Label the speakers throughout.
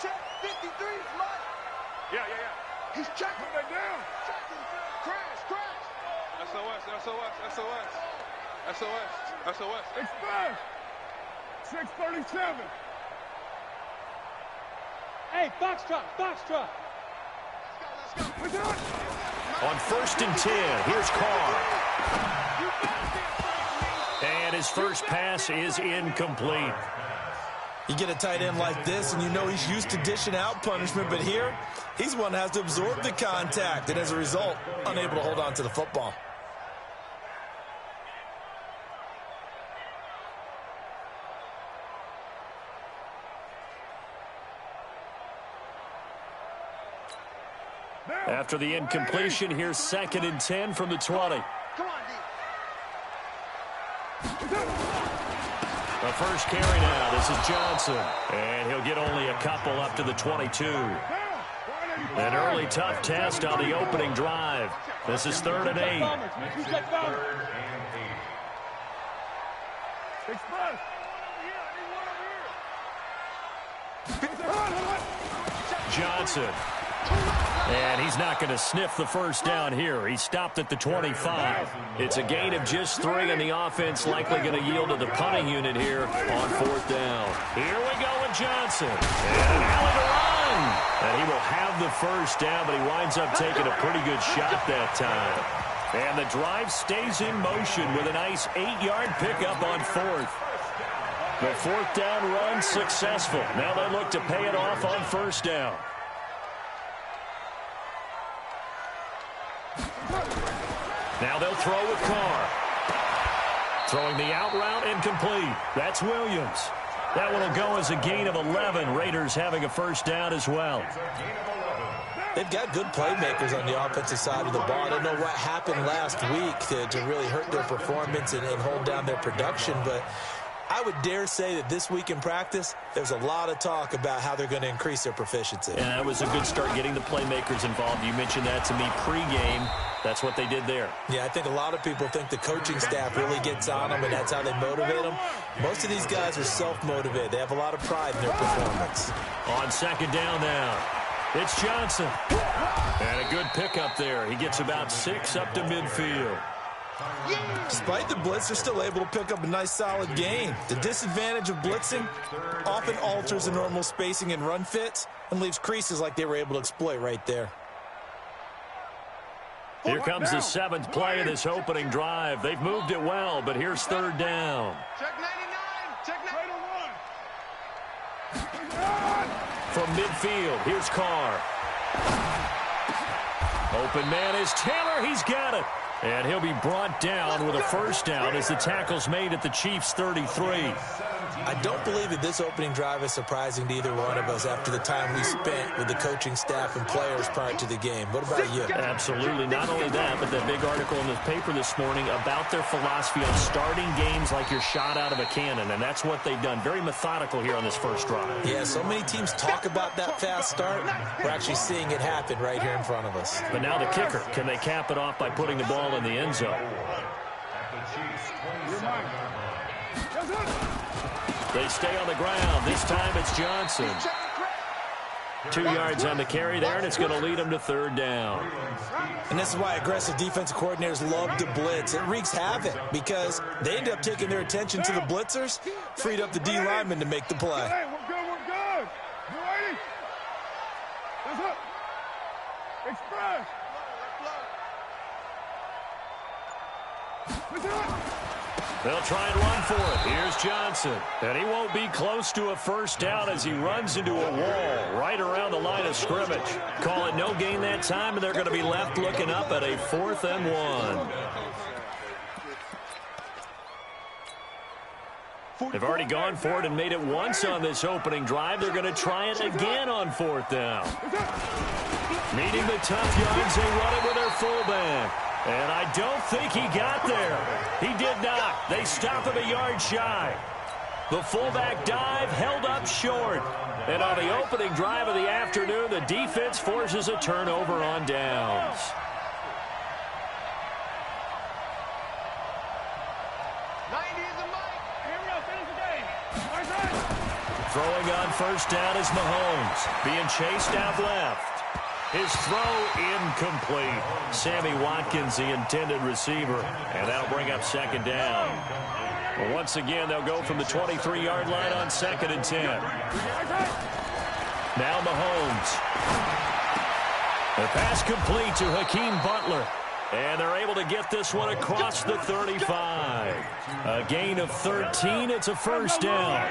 Speaker 1: Check 53, Mike.
Speaker 2: Yeah.
Speaker 1: He's checking.
Speaker 2: Put that down.
Speaker 1: Checking. Crash.
Speaker 2: SOS. Express. 637.
Speaker 3: Hey, box truck.
Speaker 1: Let's go.
Speaker 4: On 1st and 10, here's Carr. And his first pass is incomplete.
Speaker 5: You get a tight end like this, and you know he's used to dishing out punishment, but here, he's one that has to absorb the contact, and as a result, unable to hold on to the football.
Speaker 4: After the incompletion, here's 2nd and 10 from the 20.
Speaker 1: Come on, D.
Speaker 4: The first carry now. This is Johnson. And he'll get only a couple up to the 22. An early tough test on the opening drive. This is 3rd and 8.
Speaker 2: Express.
Speaker 4: Johnson. And he's not going to sniff the first down here. He stopped at the 25. It's a gain of just 3, and the offense likely going to yield to the punting unit here on 4th down. Here we go with Johnson. And an alley to run. And he will have the first down, but he winds up taking a pretty good shot that time. And the drive stays in motion with a nice 8-yard pickup on 4th. The 4th down run successful. Now they look to pay it off on 1st down. Now they'll throw with Carr. Throwing the out route incomplete. That's Williams. That one will go as a gain of 11. Raiders having a first down as well.
Speaker 5: They've got good playmakers on the offensive side of the ball. I don't know what happened last week to really hurt their performance and hold down their production, but I would dare say that this week in practice, there's a lot of talk about how they're going to increase their proficiency.
Speaker 4: And that was a good start getting the playmakers involved. You mentioned that to me pregame. That's what they did there.
Speaker 5: Yeah, I think a lot of people think the coaching staff really gets on them, and that's how they motivate them. Most of these guys are self-motivated. They have a lot of pride in their performance.
Speaker 4: On 2nd down now, it's Johnson. And a good pickup there. He gets about 6 up to midfield.
Speaker 5: Despite the blitz, they're still able to pick up a nice, solid gain. The disadvantage of blitzing often alters the normal spacing and run fits and leaves creases like they were able to exploit right there.
Speaker 4: Here comes the 7th play of this opening drive. They've moved it well, but here's 3rd down.
Speaker 1: Check 99. Check
Speaker 2: 91.
Speaker 4: From midfield, here's Carr. Open man is Taylor. He's got it. And he'll be brought down with a first down as the tackle's made at the Chiefs' 33.
Speaker 5: I don't believe that this opening drive is surprising to either one of us after the time we spent with the coaching staff and players prior to the game. What about you?
Speaker 4: Absolutely. Not only that, but that big article in the paper this morning about their philosophy on starting games like you're shot out of a cannon, and that's what they've done. Very methodical here on this first drive.
Speaker 5: Yeah, so many teams talk about that fast start. We're actually seeing it happen right here in front of us.
Speaker 4: But now the kicker. Can they cap it off by putting the ball in the end zone? They stay on the ground. This time it's Johnson. 2 yards on the carry there, and it's going to lead them to 3rd down.
Speaker 5: And this is why aggressive defensive coordinators love to blitz. It wreaks havoc because they end up taking their attention to the blitzers, freed up the D lineman to make the play.
Speaker 2: Hey, we're good. You ready? That's up. Express.
Speaker 4: They'll try and run for it. Here's Johnson. And he won't be close to a first down as he runs into a wall right around the line of scrimmage. Call it no gain that time, and they're going to be left looking up at a 4th and 1. They've already gone for it and made it once on this opening drive. They're going to try it again on 4th down. Needing the tough yards, they run it with their fullback. And I don't think he got there. He did not. They stop him a yard shy. The fullback dive held up short. And on the opening drive of the afternoon, the defense forces a turnover on downs. Throwing on first down is Mahomes. Being chased out left. His throw incomplete. Sammy Watkins, the intended receiver. And that'll bring up second down. Well, once again, they'll go from the 23-yard line on 2nd and 10. Now Mahomes. The pass complete to Hakeem Butler. And they're able to get this one across the 35. A gain of 13. It's a first down.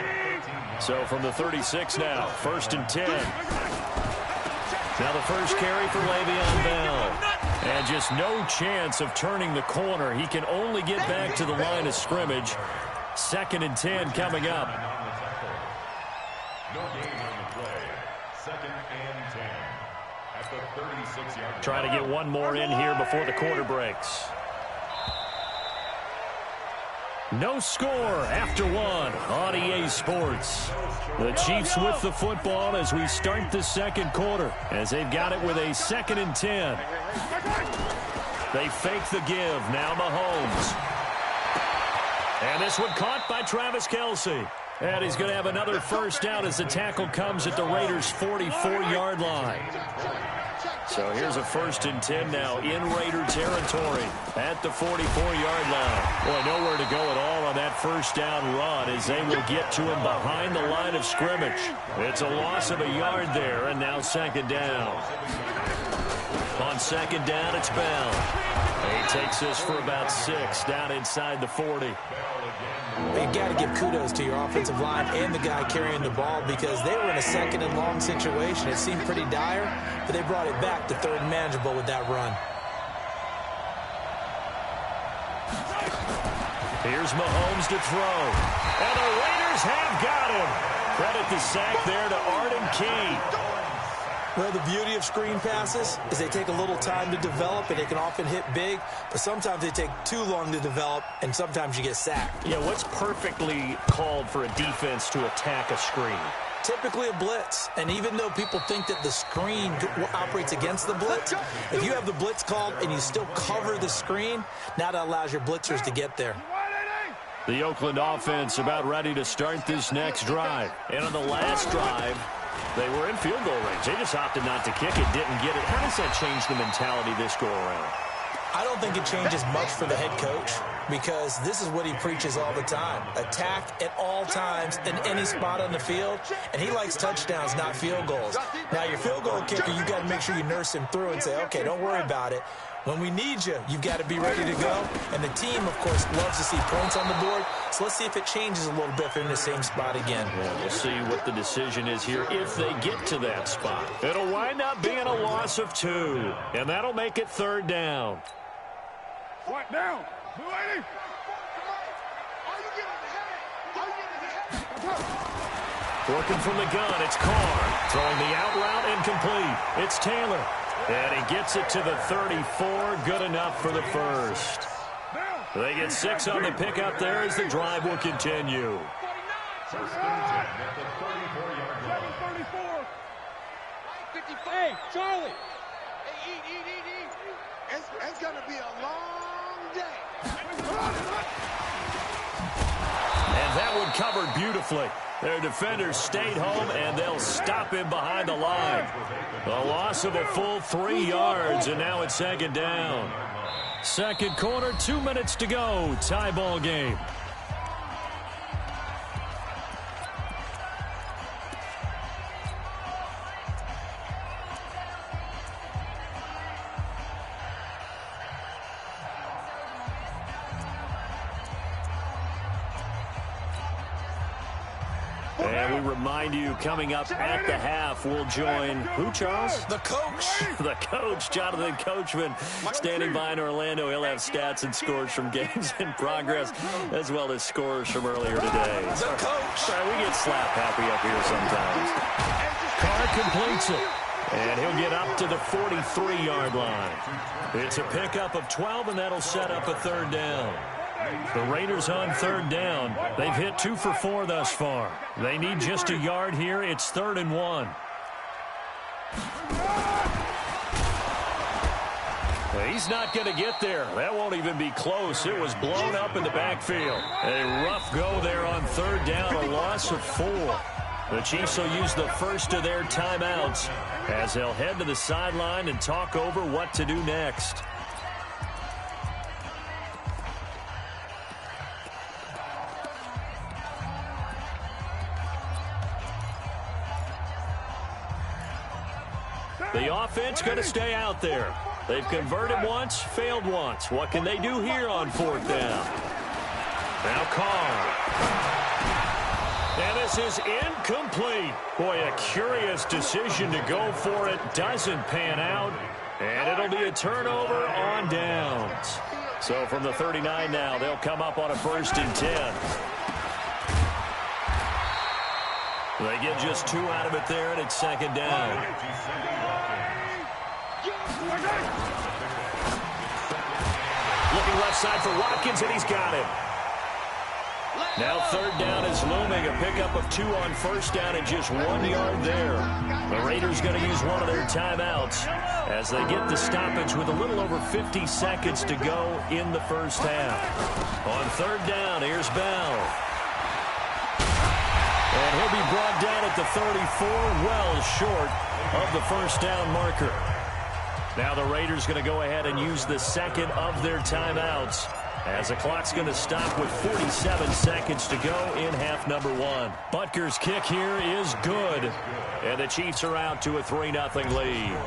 Speaker 4: So from the 36 now, 1st and 10. Now the first carry for Le'Veon Bell. And just no chance of turning the corner. He can only get back to the line of scrimmage. 2nd and 10 coming up.
Speaker 6: No gain on the play. 2nd and 10. At the 36-yard line.
Speaker 4: Trying to get one more in here before the quarter breaks. No score after one on EA Sports. The Chiefs with the football as we start the second quarter, as they've got it with a 2nd and 10. They fake the give. Now Mahomes. And this one caught by Travis Kelce. And he's going to have another first down as the tackle comes at the Raiders' 44-yard line. So here's a 1st and 10 now in Raider territory at the 44-yard line. Boy, nowhere to go at all on that first down run as they will get to him behind the line of scrimmage. It's a loss of a yard there, and now 2nd down. On 2nd down, it's Bell. He takes this for about 6 down inside the 40.
Speaker 5: You got to give kudos to your offensive line and the guy carrying the ball because they were in a 2nd and long situation. It seemed pretty dire, but they brought it back to 3rd and manageable with that run.
Speaker 4: Here's Mahomes to throw. And the Raiders have got him. Credit the sack there to Arden Key.
Speaker 5: Well, the beauty of screen passes is they take a little time to develop, and they can often hit big, but sometimes they take too long to develop, and sometimes you get sacked.
Speaker 4: Yeah, what's perfectly called for a defense to attack a screen?
Speaker 5: Typically a blitz, and even though people think that the screen operates against the blitz, if you have the blitz called and you still cover the screen, now that allows your blitzers to get there.
Speaker 4: The Oakland offense about ready to start this next drive. And on the last drive, they were in field goal range. They just opted not to kick it, didn't get it. How does that change the mentality this go-around?
Speaker 5: I don't think it changes much for the head coach because this is what he preaches all the time. Attack at all times in any spot on the field, and he likes touchdowns, not field goals. Now, your field goal kicker, you've got to make sure you nurse him through and say, okay, don't worry about it. When we need you, you've got to be ready to go. And the team, of course, loves to see points on the board. So let's see if it changes a little bit if they're in the same spot again.
Speaker 4: Well, we'll see what the decision is here if they get to that spot. It'll wind up being a loss of 2, and that'll make it 3rd down.
Speaker 2: What down? 280.
Speaker 4: Working from the gun, it's Carr. Throwing the out route incomplete. It's Taylor. And he gets it to the 34. Good enough for the first. They get 6 on the pickup there as the drive will continue.
Speaker 3: Hey, Charlie.
Speaker 1: It's going to be a long day.
Speaker 4: And that one covered beautifully. Their defenders stayed home, and they'll stop him behind the line. A loss of a full 3 yards, and now it's 2nd down. Second quarter, 2 minutes to go. Tie ball game. And we remind you, coming up at the half, we'll join who, Charles?
Speaker 5: The coach.
Speaker 4: The coach, Jonathan Coachman, standing by in Orlando. He'll have stats and scores from games in progress, as well as scores from earlier today.
Speaker 5: The coach.
Speaker 4: Sorry, we get slap happy up here sometimes. Carr completes it. And he'll get up to the 43-yard line. It's a pickup of 12, and that'll set up a 3rd down. The Raiders on 3rd down. They've hit 2 for 4 thus far. They need just a yard here. It's 3rd and 1. He's not going to get there. That won't even be close. It was blown up in the backfield. A rough go there on 3rd down, a loss of 4. The Chiefs will use the first of their timeouts as they'll head to the sideline and talk over what to do next. The offense going to stay out there. They've converted once, failed once. What can they do here on fourth down? Now Carr. And this is incomplete. Boy, a curious decision to go for it. Doesn't pan out. And it'll be a turnover on downs. So from the 39 now, they'll come up on a 1st and 10. They get just 2 out of it there, and it's 2nd down. Looking left side for Watkins, and he's got him. Now 3rd down is looming. A pickup of 2 on 1st down and just 1 yard there. The Raiders going to use one of their timeouts as they get the stoppage with a little over 50 seconds to go in the first half. On 3rd down, here's Bell. And he'll be brought down at the 34, well short of the 1st down marker. Now the Raiders going to go ahead and use the 2nd of their timeouts as the clock's going to stop with 47 seconds to go in half number 1. Butker's kick here is good, and the Chiefs are out to a 3-0 lead.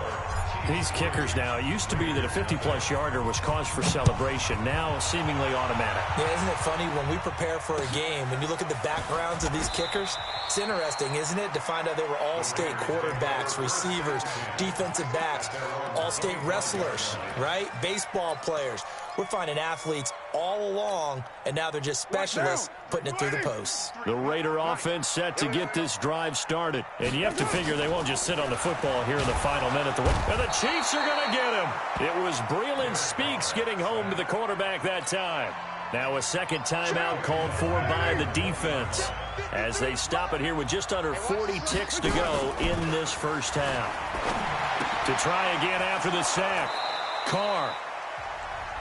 Speaker 4: These kickers now, it used to be that a 50-plus yarder was cause for celebration. Now seemingly automatic.
Speaker 5: Yeah, isn't it funny when we prepare for a game, when you look at the backgrounds of these kickers, it's interesting, isn't it, to find out they were all-state quarterbacks, receivers, defensive backs, all-state wrestlers, right? Baseball players. We're finding athletes all along, and now they're just specialists putting it through the posts.
Speaker 4: The Raider offense set to get this drive started. And you have to figure they won't just sit on the football here in the final minute. And the Chiefs are going to get him. It was Breeland Speaks getting home to the quarterback that time. Now a 2nd timeout called for by the defense as they stop it here with just under 40 ticks to go in this first half. To try again after the sack, Carr.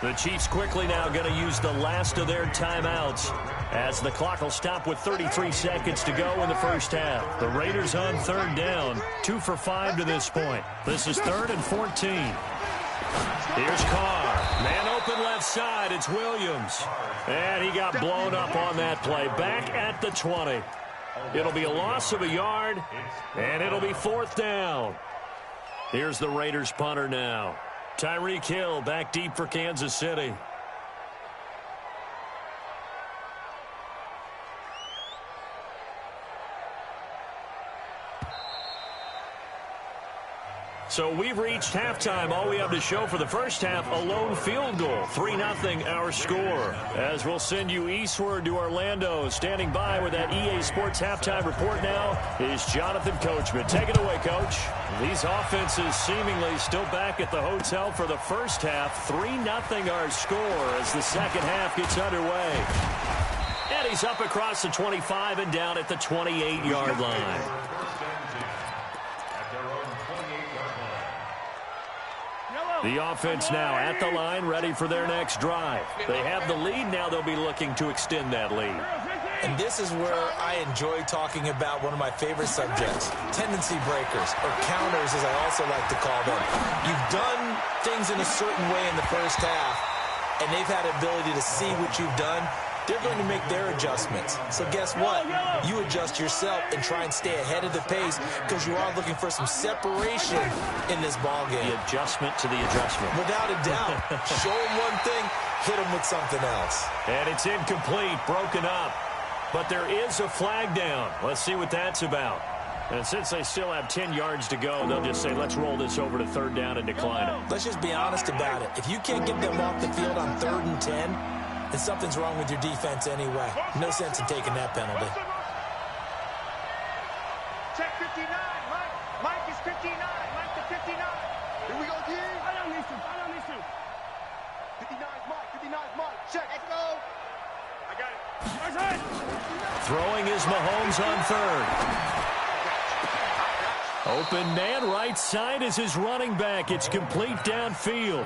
Speaker 4: The Chiefs quickly now going to use the last of their timeouts as the clock will stop with 33 seconds to go in the first half. The Raiders on 3rd down, 2 for 5 to this point. This is 3rd and 14. Here's Carr. Man open left side. It's Williams. And he got blown up on that play. Back at the 20. It'll be a loss of a yard, and it'll be 4th down. Here's the Raiders punter now. Tyreek Hill back deep for Kansas City. So we've reached halftime. All we have to show for the first half, a lone field goal. 3-0 our score. As we'll send you eastward to Orlando. Standing by with that EA Sports halftime report now is Jonathan Coachman. Take it away, Coach. These offenses seemingly still back at the hotel for the first half. 3-0 our score as the second half gets underway. And he's up across the 25 and down at the 28-yard line. The offense now at the line, ready for their next drive. They have the lead. Now they'll be looking to extend that lead.
Speaker 5: And this is where I enjoy talking about one of my favorite subjects, tendency breakers, or counters as I also like to call them. You've done things in a certain way in the first half, and they've had the ability to see what you've done. They're going to make their adjustments. So guess what? You adjust yourself and try and stay ahead of the pace because you are looking for some separation in this ballgame.
Speaker 4: The adjustment to the adjustment.
Speaker 5: Without a doubt. Show them one thing, hit them with something else.
Speaker 4: And it's incomplete, broken up. But there is a flag down. Let's see what that's about. And since they still have 10 yards to go, they'll just say, let's roll this over to 3rd down and decline it.
Speaker 5: Let's just be honest about it. If you can't get them off the field on 3rd and 10, then something's wrong with your defense anyway. No sense in taking that penalty.
Speaker 1: Check 59. Mike is 59. Mike to 59. Here we go, G. I don't need to. 59 is Mike. 59 is Mike. Check. Let's go. I got it.
Speaker 4: Throwing is Mahomes on 3rd. Open man right side is his running back. It's complete downfield.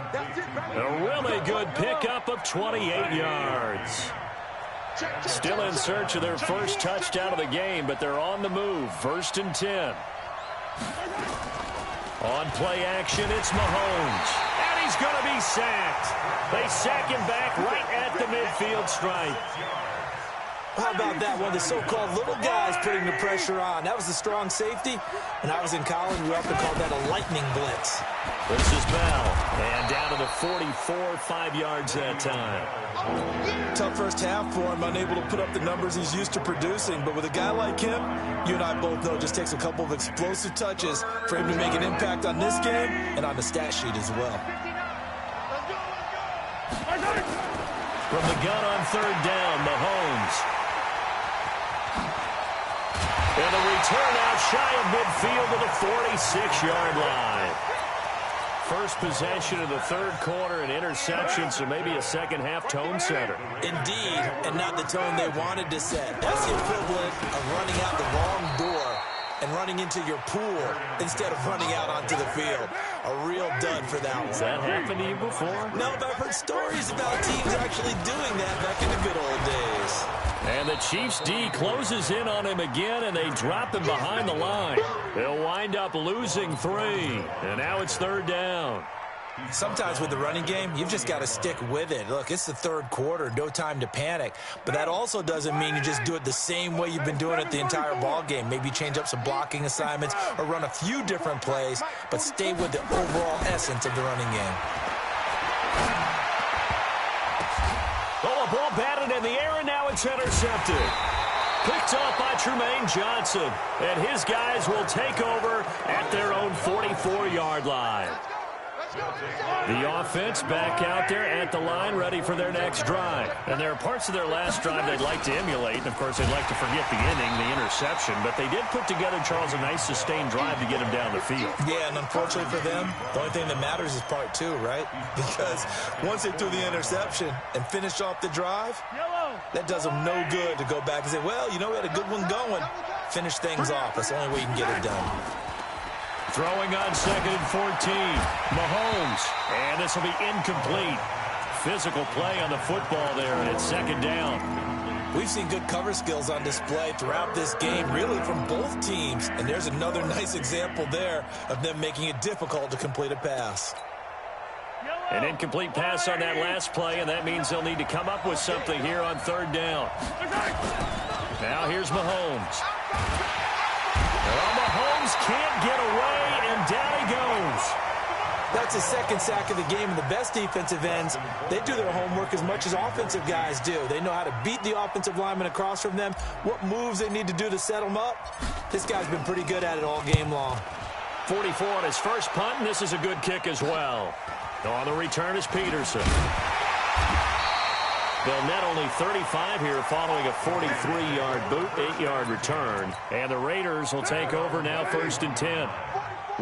Speaker 4: A really good pickup of 28 yards. Still in search of their first touchdown of the game, but they're on the move. 1st and 10. On play action, it's Mahomes. And he's going to be sacked. They sack him back right at the midfield stripe.
Speaker 5: How about that? One of the so-called little guys putting the pressure on. That was a strong safety. When I was in college, we often called that a lightning blitz.
Speaker 4: This is Bell. And down to the 44, 5 yards that time.
Speaker 5: Tough first half for him, unable to put up the numbers he's used to producing. But with a guy like him, you and I both know it just takes a couple of explosive touches for him to make an impact on this game and on the stat sheet as well.
Speaker 4: From the gun on 3rd down, Mahomes. And the return out shy of midfield to the 46-yard line. First possession of the 3rd quarter, an interception, so maybe a second-half tone setter.
Speaker 5: Indeed, and not the tone they wanted to set. That's the equivalent of running out the wrong door and running into your pool instead of running out onto the field. A real dud for that one.
Speaker 4: Has that happened to you before?
Speaker 5: No, but I've heard stories about teams actually doing that back in the good old days.
Speaker 4: And the Chiefs' D closes in on him again, and they drop him behind the line. They'll wind up losing 3, and now it's 3rd down.
Speaker 5: Sometimes with the running game, you've just got to stick with it. Look, it's the 3rd quarter, no time to panic. But that also doesn't mean you just do it the same way you've been doing it the entire ball game. Maybe change up some blocking assignments or run a few different plays, but stay with the overall essence of the running game.
Speaker 4: Oh, a ball batted in the air, and now it's intercepted. Picked off by Tremaine Johnson, and his guys will take over at their own 44-yard line. The offense back out there at the line, ready for their next drive. And there are parts of their last drive they'd like to emulate. And, of course, they'd like to forget the inning, the interception. But they did put together, Charles, a nice sustained drive to get him down the field. Yeah, and unfortunately for them, the only thing that matters is part 2, right? Because once they threw the interception and finished off the drive, that does them no good to go back and say, well, you know, we had a good one going. Finish things off. That's the only way you can get it done. Throwing on 2nd and 14. Mahomes. And this will be incomplete. Physical play on the football there, and it's 2nd down. We've seen good cover skills on display throughout this game, really from both teams. And there's another nice example there of them making it difficult to complete a pass. An incomplete pass on that last play, and that means they'll need to come up with something here on 3rd down. Now here's Mahomes. Well, Mahomes can't get away, and down he goes. That's his 2nd sack of the game, and the best defensive ends, they do their homework as much as offensive guys do. They know how to beat the offensive lineman across from them, what moves they need to do to set them up. This guy's been pretty good at it all game long. 44 on his first punt, and this is a good kick as well. On the return is Peterson. They'll net only 35 here following a 43-yard boot, 8-yard return. And the Raiders will take over now 1st and 10.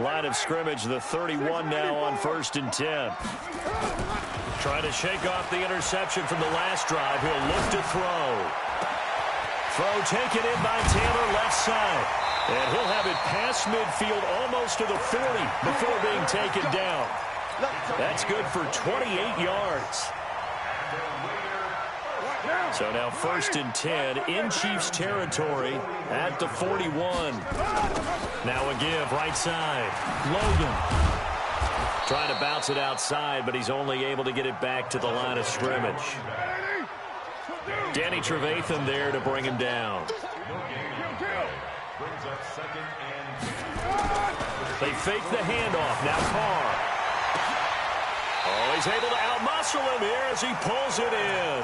Speaker 4: Line of scrimmage, the 31 now on 1st and 10. Trying to shake off the interception from the last drive. He'll look to throw. Throw taken in by Taylor left side. And he'll have it past midfield almost to the 40 before being taken down. That's good for 28 yards. So now 1st and 10 in Chiefs territory at the 41. Now a give right side. Logan trying to bounce it outside, but he's only able to get it back to the line of scrimmage. Danny Trevathan there to bring him down. They fake the handoff. Now Carr. Oh, he's able to outmuscle him here as he pulls it in.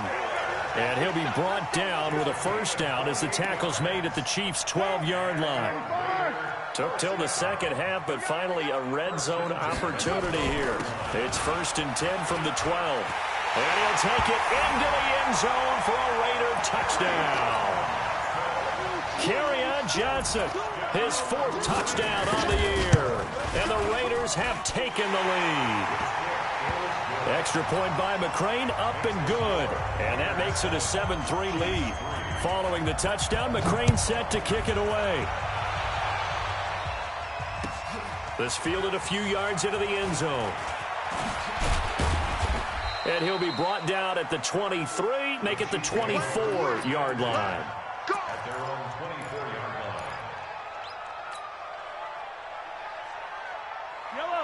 Speaker 4: And he'll be brought down with a 1st down as the tackle's made at the Chiefs' 12-yard line. Took till the second half, but finally a red zone opportunity here. It's 1st and 10 from the 12. And he'll take it into the end zone for a Raider touchdown. Kerryon Johnson, his 4th touchdown on the year. And the Raiders have taken the lead. Extra point by McCrane, up and good. And that makes it a 7-3 lead. Following the touchdown, McCrane set to kick it away. This fielded a few yards into the end zone. And he'll be brought down at the 23. complete, make it the 24-yard line.
Speaker 6: At their own 24-yard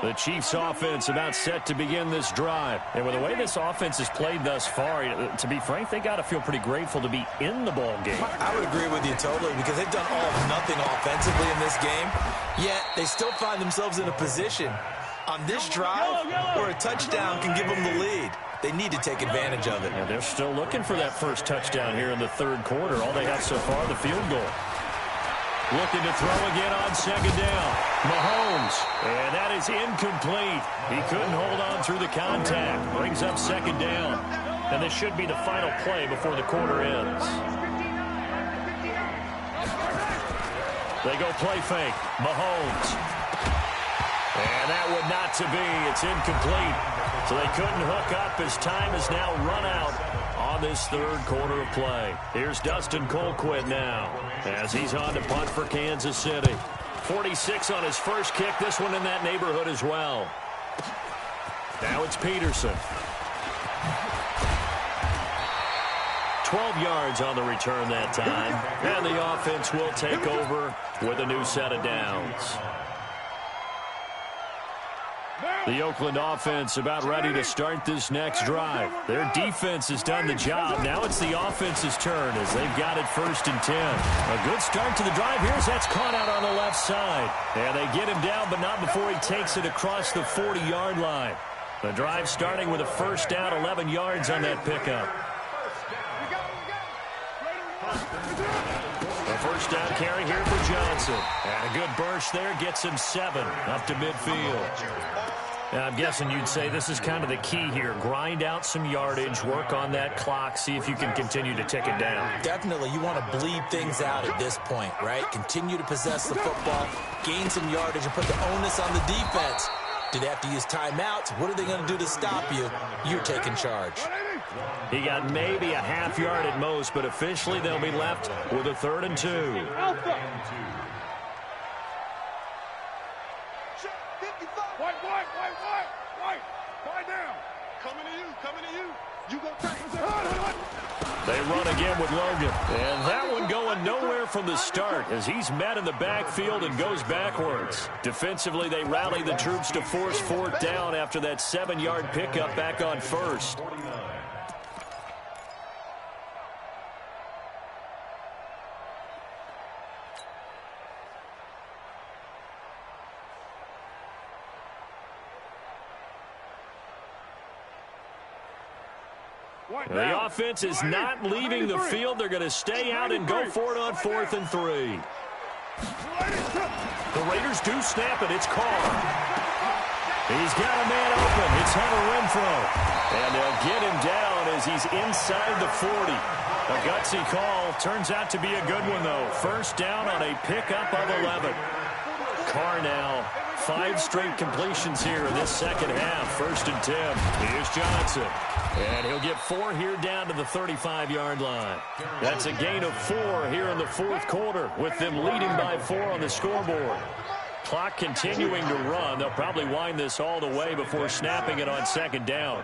Speaker 6: line.
Speaker 4: The Chiefs offense about set to begin this drive. And with the way this offense has played thus far, to be frank, they got to feel pretty grateful to be in the ball game.
Speaker 5: I would agree with you totally, because they've done all of nothing offensively in this game, yet they still find themselves in a position on this drive where a touchdown can give them the lead. They need to take advantage of it.
Speaker 4: And they're still looking for that first touchdown here in the third quarter. All they have so far, the field goal. Looking to throw again on second down. Mahomes, and that is incomplete. He couldn't hold on through the contact. Brings up second down. And this should be the final play before the quarter ends. They go play fake. Mahomes. And that would not to be. It's incomplete. So they couldn't hook up as time is now run out on this third quarter of play. Here's Dustin Colquitt now as he's on to punt for Kansas City. 46 on his first kick. This one in that neighborhood as well. Now it's Peterson. 12 yards on the return that time. And the offense will take over with a new set of downs. The Oakland offense about ready to start this next drive. Their defense has done the job. Now it's the offense's turn as they've got it 1st and 10. A good start to the drive. Here's that's caught out on the left side. And they get him down, but not before he takes it across the 40-yard line. The drive starting with a first down, 11 yards on that pickup. A first down carry here for Johnson. And a good burst there gets him 7 up to midfield. Now, I'm guessing you'd say this is kind of the key here. Grind out some yardage, work on that clock, see if you can continue to tick it down.
Speaker 5: Definitely. You want to bleed things out at this point, right? Continue to possess the football, gain some yardage, and put the onus on the defense. Do they have to use timeouts? What are they going to do to stop you? You're taking charge.
Speaker 4: He got maybe a half yard at most, but officially they'll be left with a 3rd and 2.
Speaker 2: White down.
Speaker 1: Coming to you. You go take.
Speaker 4: They run again with Logan. And that one going nowhere from the start as he's met in the backfield and goes backwards. Defensively, they rally the troops to force 4th down after that 7-yard pickup back on 1st. The offense is not leaving the field. They're going to stay out and go for it on 4th and 3. The Raiders do snap it. It's Carr. He's got a man open. It's Hunter Renfrow. And they'll get him down as he's inside the 40. A gutsy call. Turns out to be a good one, though. First down on a pickup of 11. Carr now. 5 straight completions here in this second half. 1st and 10. Here's Johnson. And he'll get 4 here down to the 35-yard line. That's a gain of 4 here in the 4th quarter with them leading by 4 on the scoreboard. Clock continuing to run. They'll probably wind this all the way before snapping it on 2nd down.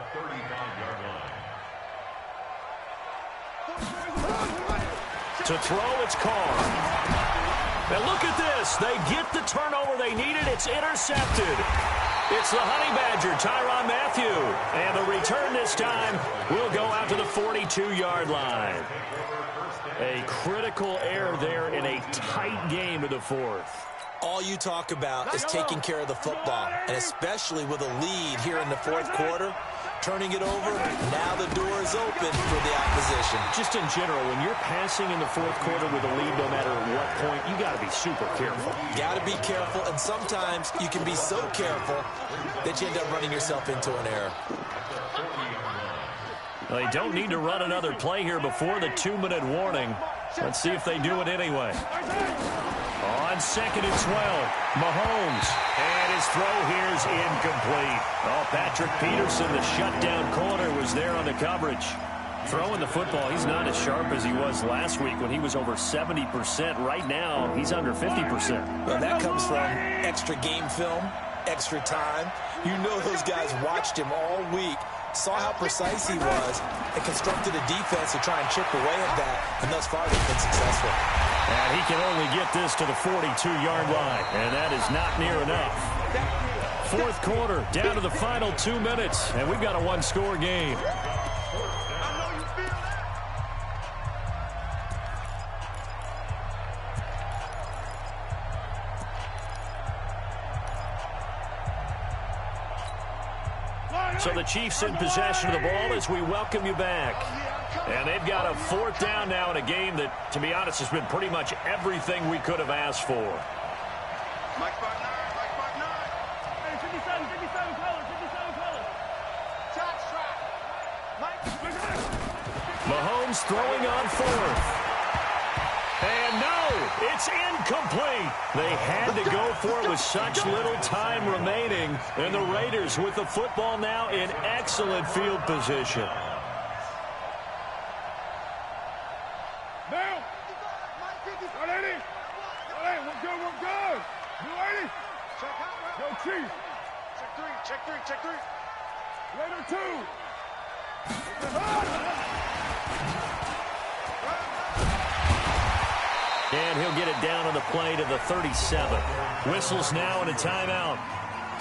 Speaker 4: To throw, it's Carr. And look at this. They get the turnover they needed. It's intercepted. It's the Honey Badger, Tyrann Mathieu. And the return this time will go out to the 42-yard line. A critical error there in a tight game of the 4th.
Speaker 5: All you talk about is taking care of the football, and especially with a lead here in the 4th quarter, turning it over, now the door is open for the opposition. Just in general, when you're passing in the 4th quarter with a lead, no matter what point, you got to be super careful. Got to be careful, and sometimes you can be so careful that you end up running yourself into an error.
Speaker 4: Well, they don't need to run another play here before the 2-minute warning. Let's see if they do it anyway. On 2nd and 12, Mahomes. And his throw here is incomplete. Oh, Patrick Peterson, the shutdown corner, was there on the coverage. Throwing the football, he's not as sharp as he was last week when he was over 70%. Right now, he's under 50%.
Speaker 5: Well, that comes from extra game film, extra time. You know those guys watched him all week saw how precise he was, and constructed a defense to try and chip away at that, and thus far they've been successful.
Speaker 4: And he can only get this to the 42-yard line, and that is not near enough. Fourth quarter, down to the final 2 minutes, and we've got a one-score game. So the Chiefs in possession of the ball as we welcome you back. And they've got a fourth down now in a game that, to be honest, has been pretty much everything we could have asked for.
Speaker 1: Mike 5'9", Mike 5'9". Hey, 57 colors. Shot strap. Mike.
Speaker 4: Mahomes throwing on fourth. And no, it's incomplete. They had to go for it with such little time remaining. And the Raiders with the football now in excellent field position.
Speaker 2: Now. 180. 180. We're good. 280.
Speaker 1: Check out,
Speaker 2: Go Chiefs.
Speaker 1: Check three.
Speaker 2: Raider 2.
Speaker 4: And he'll get it down on the play to the 37. Whistles now and a timeout.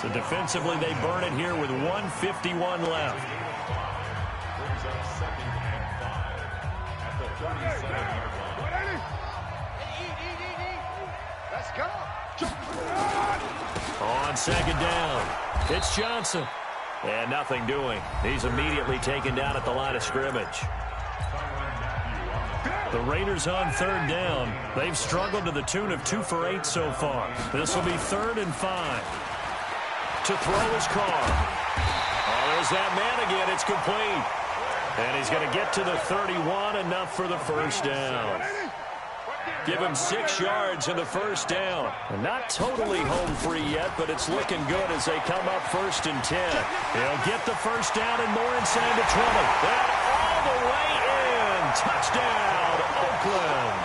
Speaker 4: So defensively, they burn it here with 1:51 left.
Speaker 6: Brings up 2nd and 5 at the 37-yard line.
Speaker 1: Let's go.
Speaker 4: On second down, it's Johnson. And nothing doing. He's immediately taken down at the line of scrimmage. The Raiders on third down. They've struggled to the tune of 2 for 8 so far. This will be 3rd and 5. To throw his car. Oh, there's that man again. It's complete. And he's going to get to the 31, enough for the first down. Give him 6 yards in the first down. And not totally home free yet, but it's looking good as they come up 1st and 10. He'll get the first down and more inside the 20. And all the way in. Touchdown, Oakland.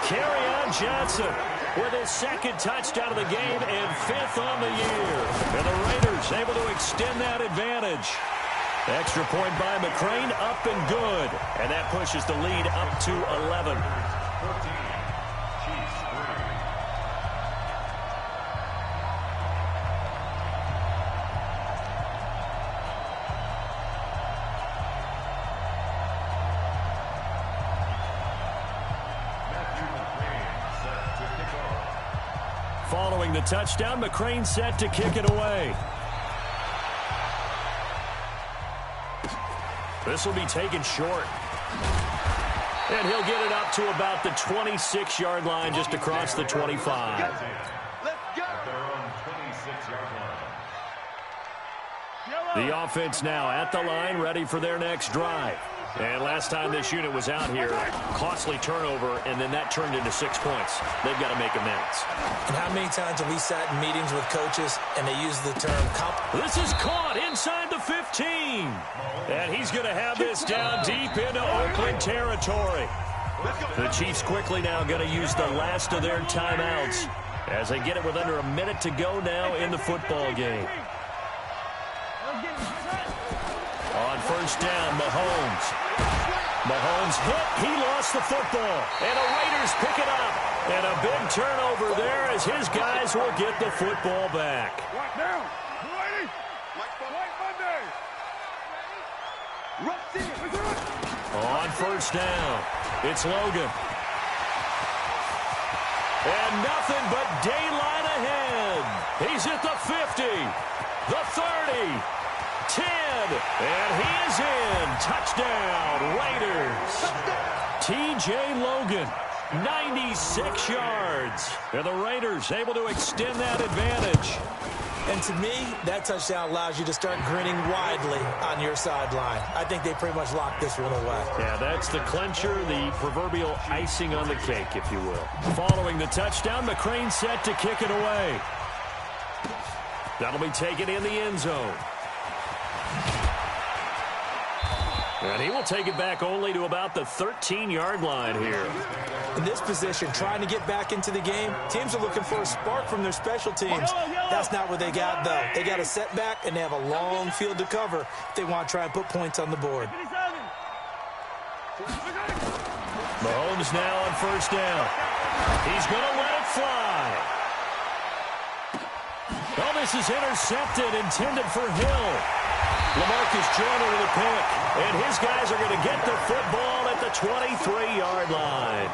Speaker 4: Kerryon Johnson with his 2nd touchdown of the game and 5th on the year. And the Raiders able to extend that advantage. Extra point by McCrane, up and good. And that pushes the lead up to 11.
Speaker 6: 14, Chiefs 3.
Speaker 4: Following the touchdown, McCrane set to kick it away. This will be taken short. And he'll get it up to about the 26-yard line, just across the 25.
Speaker 1: Let's go.
Speaker 6: At their own 26-yard line.
Speaker 4: The offense now at the line, ready for their next drive. And last time this unit was out here, costly turnover, and then that turned into 6 points. They've got to make amends.
Speaker 5: And how many times have we sat in meetings with coaches and they use the term
Speaker 4: This is caught inside the 15. And he's going to have this down deep into Oakland territory. The Chiefs quickly now going to use the last of their timeouts as they get it with under a minute to go now in the football game. On first down, Mahomes hit. He lost the football. And the Raiders pick it up. And a big turnover there as his guys will get the football back.
Speaker 2: Right now. 280. White Monday.
Speaker 4: On first down, it's Logan. And nothing but daylight ahead. He's at the 50, the 30, 10, and he is in. Touchdown, Raiders. T.J. Logan, 96 yards. And the Raiders able to extend that advantage.
Speaker 5: And to me, that touchdown allows you to start grinning widely on your sideline. I think they pretty much locked this one away.
Speaker 4: Yeah, that's the clincher, the proverbial icing on the cake, if you will. Following the touchdown, McCrane set to kick it away. That'll be taken in the end zone. And he will take it back only to about the 13-yard line here.
Speaker 5: In this position, trying to get back into the game, teams are looking for a spark from their special teams. That's not what they got, though. They got a setback, and they have a long field to cover if they want to try and put points on the board.
Speaker 4: Mahomes now on first down. He's going to let it fly. Oh, this is intercepted, intended for Hill. LaMarcus Joyner with a pick, and his guys are going to get the football at the 23-yard line.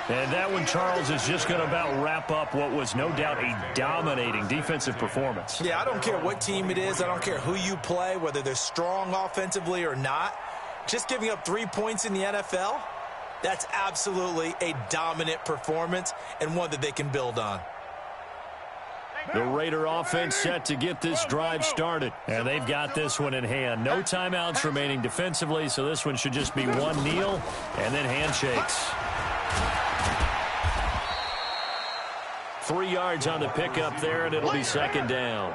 Speaker 4: And that one, Charles, is just going to about wrap up what was no doubt a dominating defensive performance.
Speaker 5: Yeah, I don't care what team it is. I don't care who you play, whether they're strong offensively or not. Just giving up 3 points in the NFL, that's absolutely a dominant performance and one that they can build on.
Speaker 4: The Raider offense set to get this drive started. And they've got this one in hand. No timeouts remaining defensively, so this one should just be one kneel and then handshakes. 3 yards on the pickup there, and it'll be second down.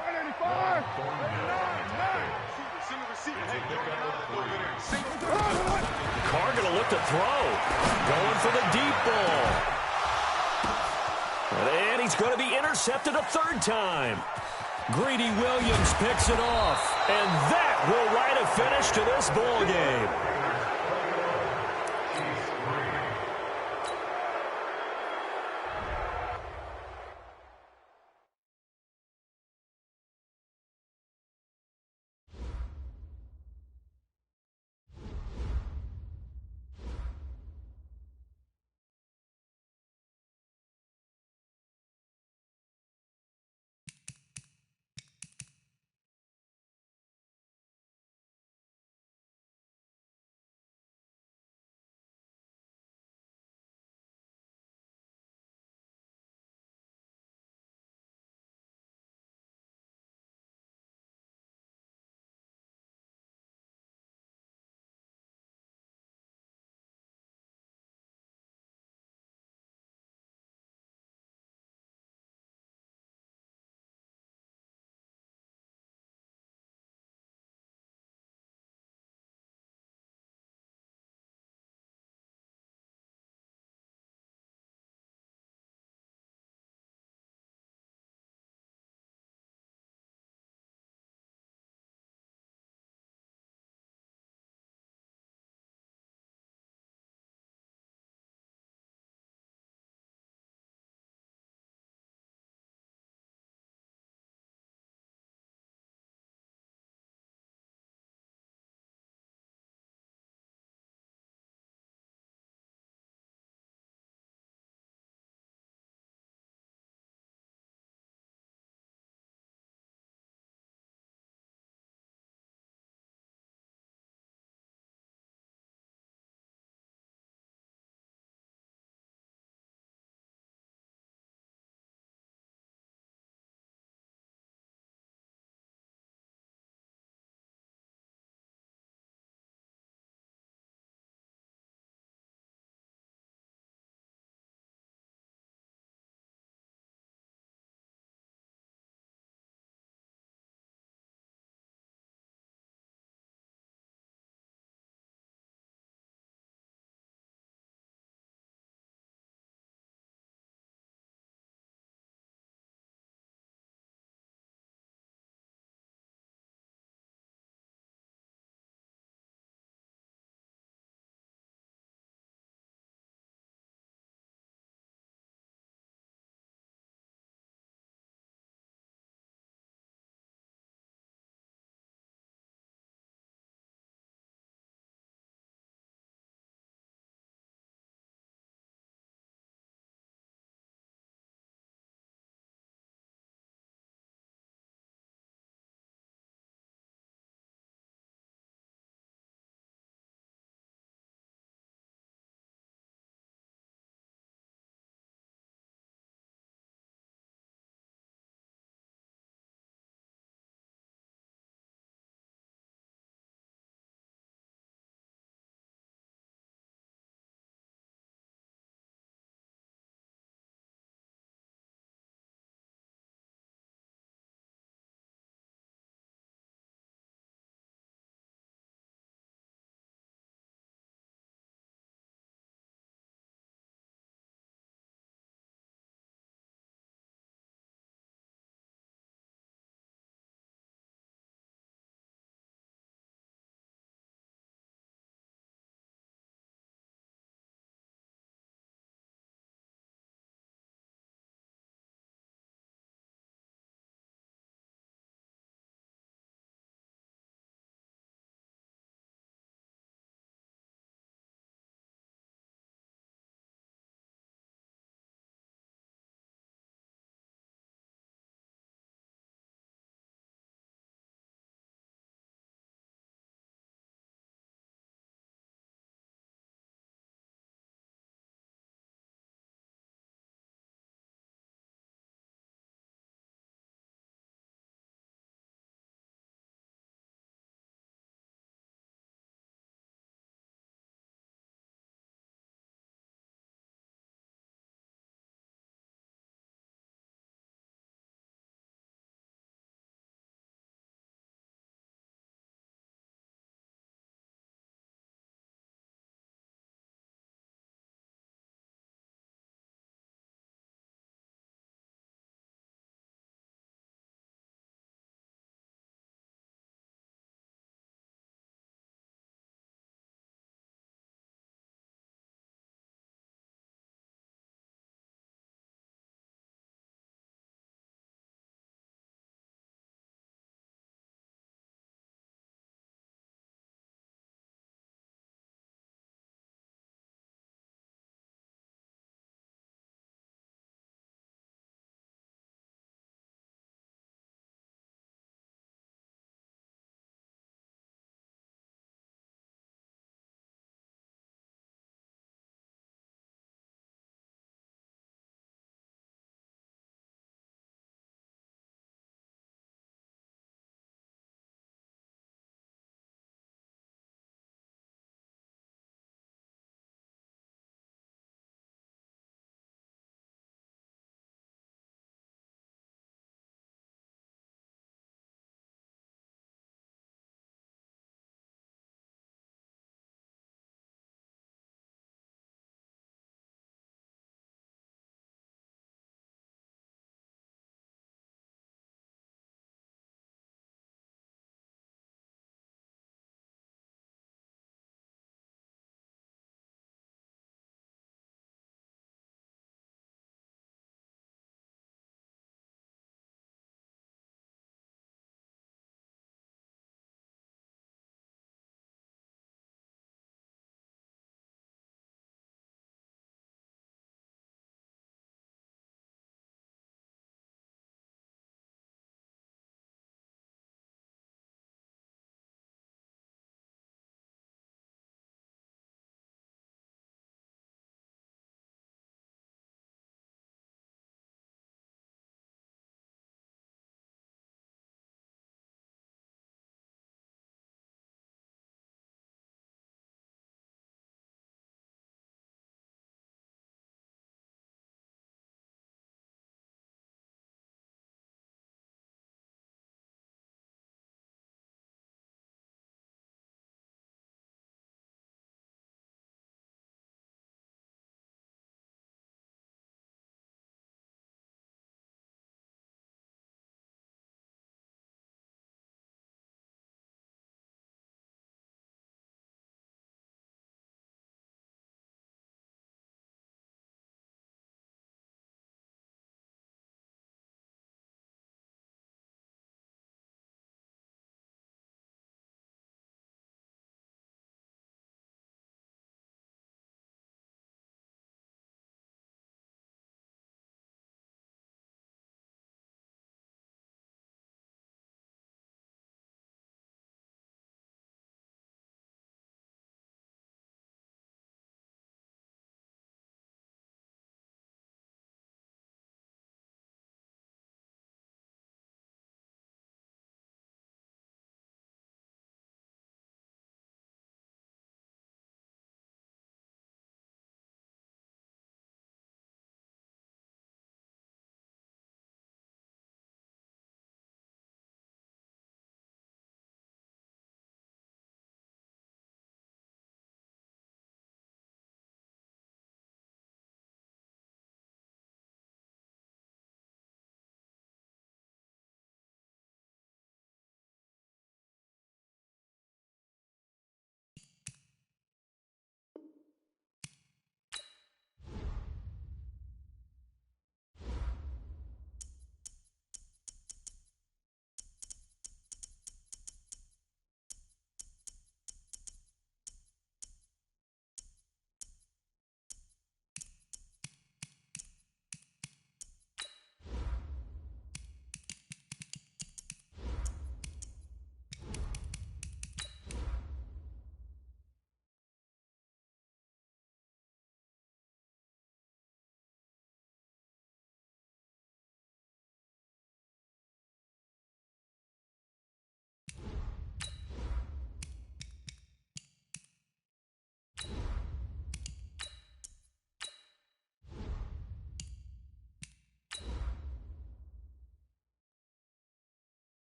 Speaker 4: Carr going to look to throw. Going for the deep ball. And he's going to be intercepted a third time. Greedy Williams picks it off. And that will write a finish to this ball game.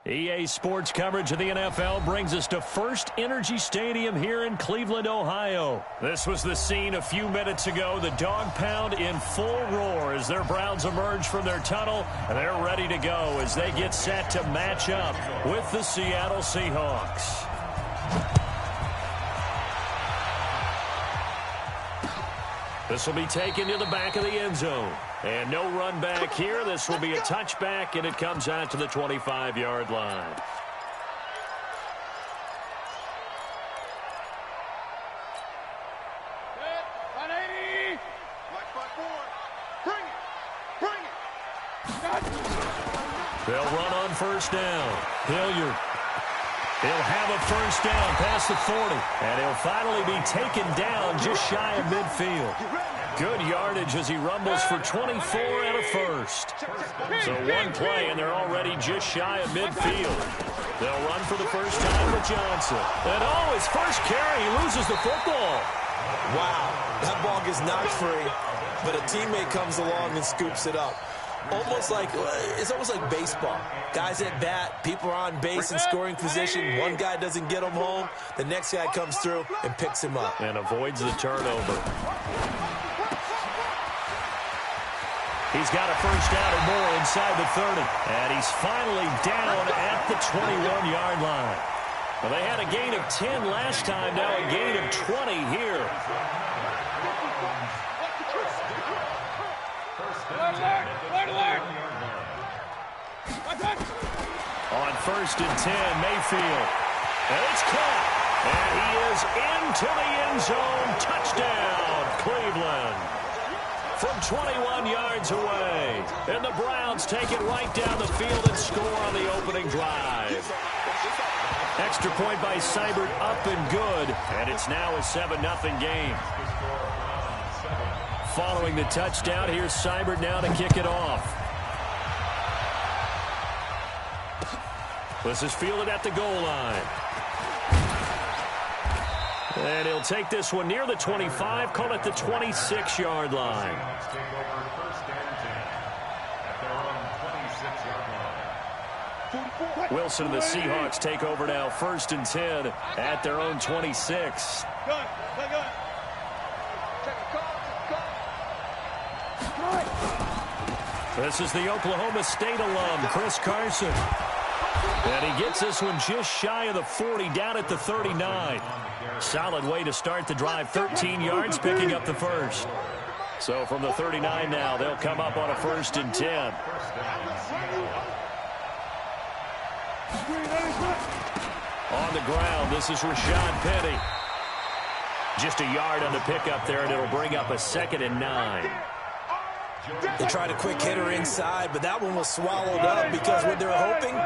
Speaker 4: EA Sports coverage of the NFL brings us to First Energy Stadium here in Cleveland, Ohio. This was the scene a few minutes ago. The dog pound in full roar as their Browns emerge from their tunnel, and they're ready to go as they get set to match up with the Seattle Seahawks. This will be taken to the back of the end zone. And no run back here. This will be a touchback, and it comes out to the 25-yard line. They'll run on first down. Hilliard. He'll have a first down past the 40. And he'll finally be taken down just shy of midfield. Good yardage as he rumbles for 24 and a first. So one play, and they're already just shy of midfield. They'll run for the first time with Johnson. And his first carry, he loses the football.
Speaker 5: Wow, that ball gets knocked free, but a teammate comes along and scoops it up. It's almost like baseball. Guys at bat, people are on base in scoring position. One guy doesn't get him home. The next guy comes through and picks him up.
Speaker 4: And avoids the turnover. He's got a first down or more inside the 30. And he's finally down at the 21-yard line. Well, they had a gain of 10 last time, now a gain of 20 here. On first and 10, Mayfield. And it's caught. And he is into the end zone. Touchdown, Cleveland. From 21 yards away. And the Browns take it right down the field and score on the opening drive. Extra point by Seibert, up and good. And it's now a 7-0 game. Following the touchdown, here's Seibert now to kick it off. This is fielded at the goal line. And he'll take this one near the 25, call it the 26-yard line. Wilson and the Seahawks take over now, first and 10 at their own 26. This is the Oklahoma State alum, Chris Carson. And he gets this one just shy of the 40, down at the 39. Solid way to start the drive, 13 yards, picking up the first. So from the 39 now, they'll come up on a first and 10. On the ground, this is Rashad Penny. Just a yard on the pickup there, and it'll bring up a 2nd and 9.
Speaker 5: They tried a quick hitter inside, but that one was swallowed up because what they're hoping,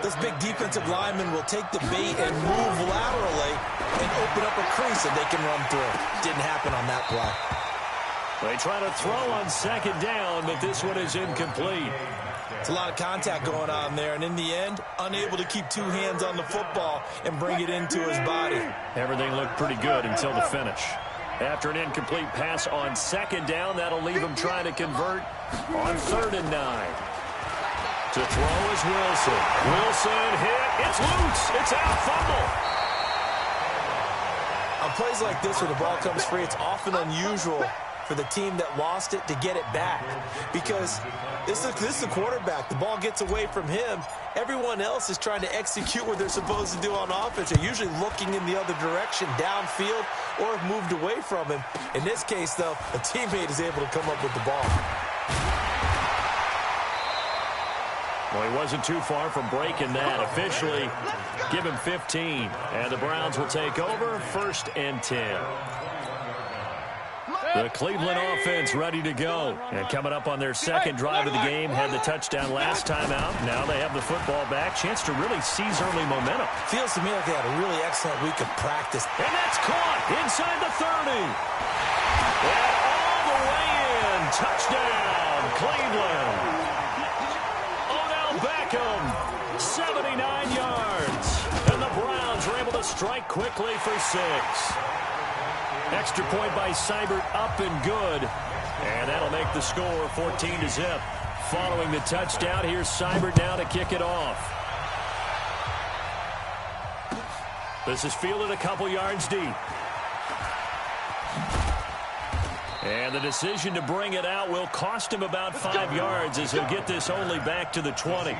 Speaker 5: those big defensive linemen will take the bait and move laterally and open up a crease that they can run through. Didn't happen on that play.
Speaker 4: They try to throw on 2nd down, but this one is incomplete.
Speaker 5: It's a lot of contact going on there, and in the end, unable to keep two hands on the football and bring it into his body.
Speaker 4: Everything looked pretty good until the finish. After an incomplete pass on 2nd down, that'll leave him trying to convert on 3rd and 9. To throw is Wilson. Wilson hit. It's loose. It's out. Fumble.
Speaker 5: On plays like this where the ball comes free, it's often unusual for the team that lost it to get it back. Because this is the quarterback. The ball gets away from him. Everyone else is trying to execute what they're supposed to do on offense. They're usually looking in the other direction, downfield, or have moved away from him. In this case, though, a teammate is able to come up with the ball.
Speaker 4: Well, he wasn't too far from breaking that. Officially, give him 15. And the Browns will take over, 1st and 10. The Cleveland offense ready to go. And coming up on their 2nd drive of the game, had the touchdown last time out. Now they have the football back. Chance to really seize early momentum.
Speaker 5: Feels to me like they had a really excellent week of practice.
Speaker 4: And that's caught inside the 30. And all the way in. Touchdown, Cleveland. Odell Beckham, 79 yards. And the Browns are able to strike quickly for 6. Extra point by Seibert, up and good. And that'll make the score 14-0. Following the touchdown, here's Seibert now to kick it off. This is fielded a couple yards deep. And the decision to bring it out will cost him about 5 yards as he'll get this only back to the 20.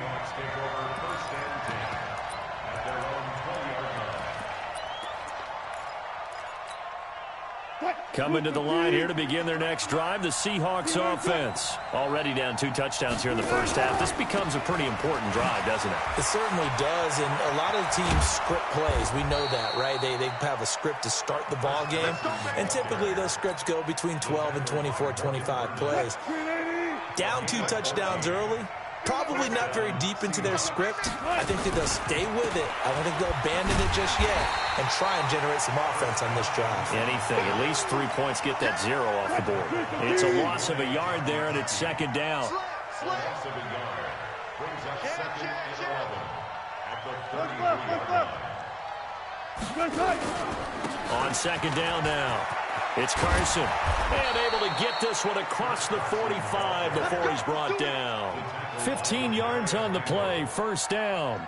Speaker 4: Coming to the line here to begin their next drive, the Seahawks offense. Already down 2 touchdowns here in the first half. This becomes a pretty important drive, doesn't it?
Speaker 5: It certainly does, and a lot of the teams script plays. We know that, right? They have a script to start the ball game, and typically those scripts go between 12 and 24, 25 plays. Down 2 touchdowns early, probably not very deep into their script. I think that they'll stay with it. I don't think they'll abandon it just yet and try and generate some offense on this drive.
Speaker 4: Anything. At least 3 points, get that 0 off the board. It's a loss of a yard there, and it's second down.
Speaker 6: Loss of a yard brings up second and 11 at the 33-yard line.
Speaker 4: On second down now, it's Carson. And able to get this one across the 45 before he's brought down. 15 yards on the play, first down.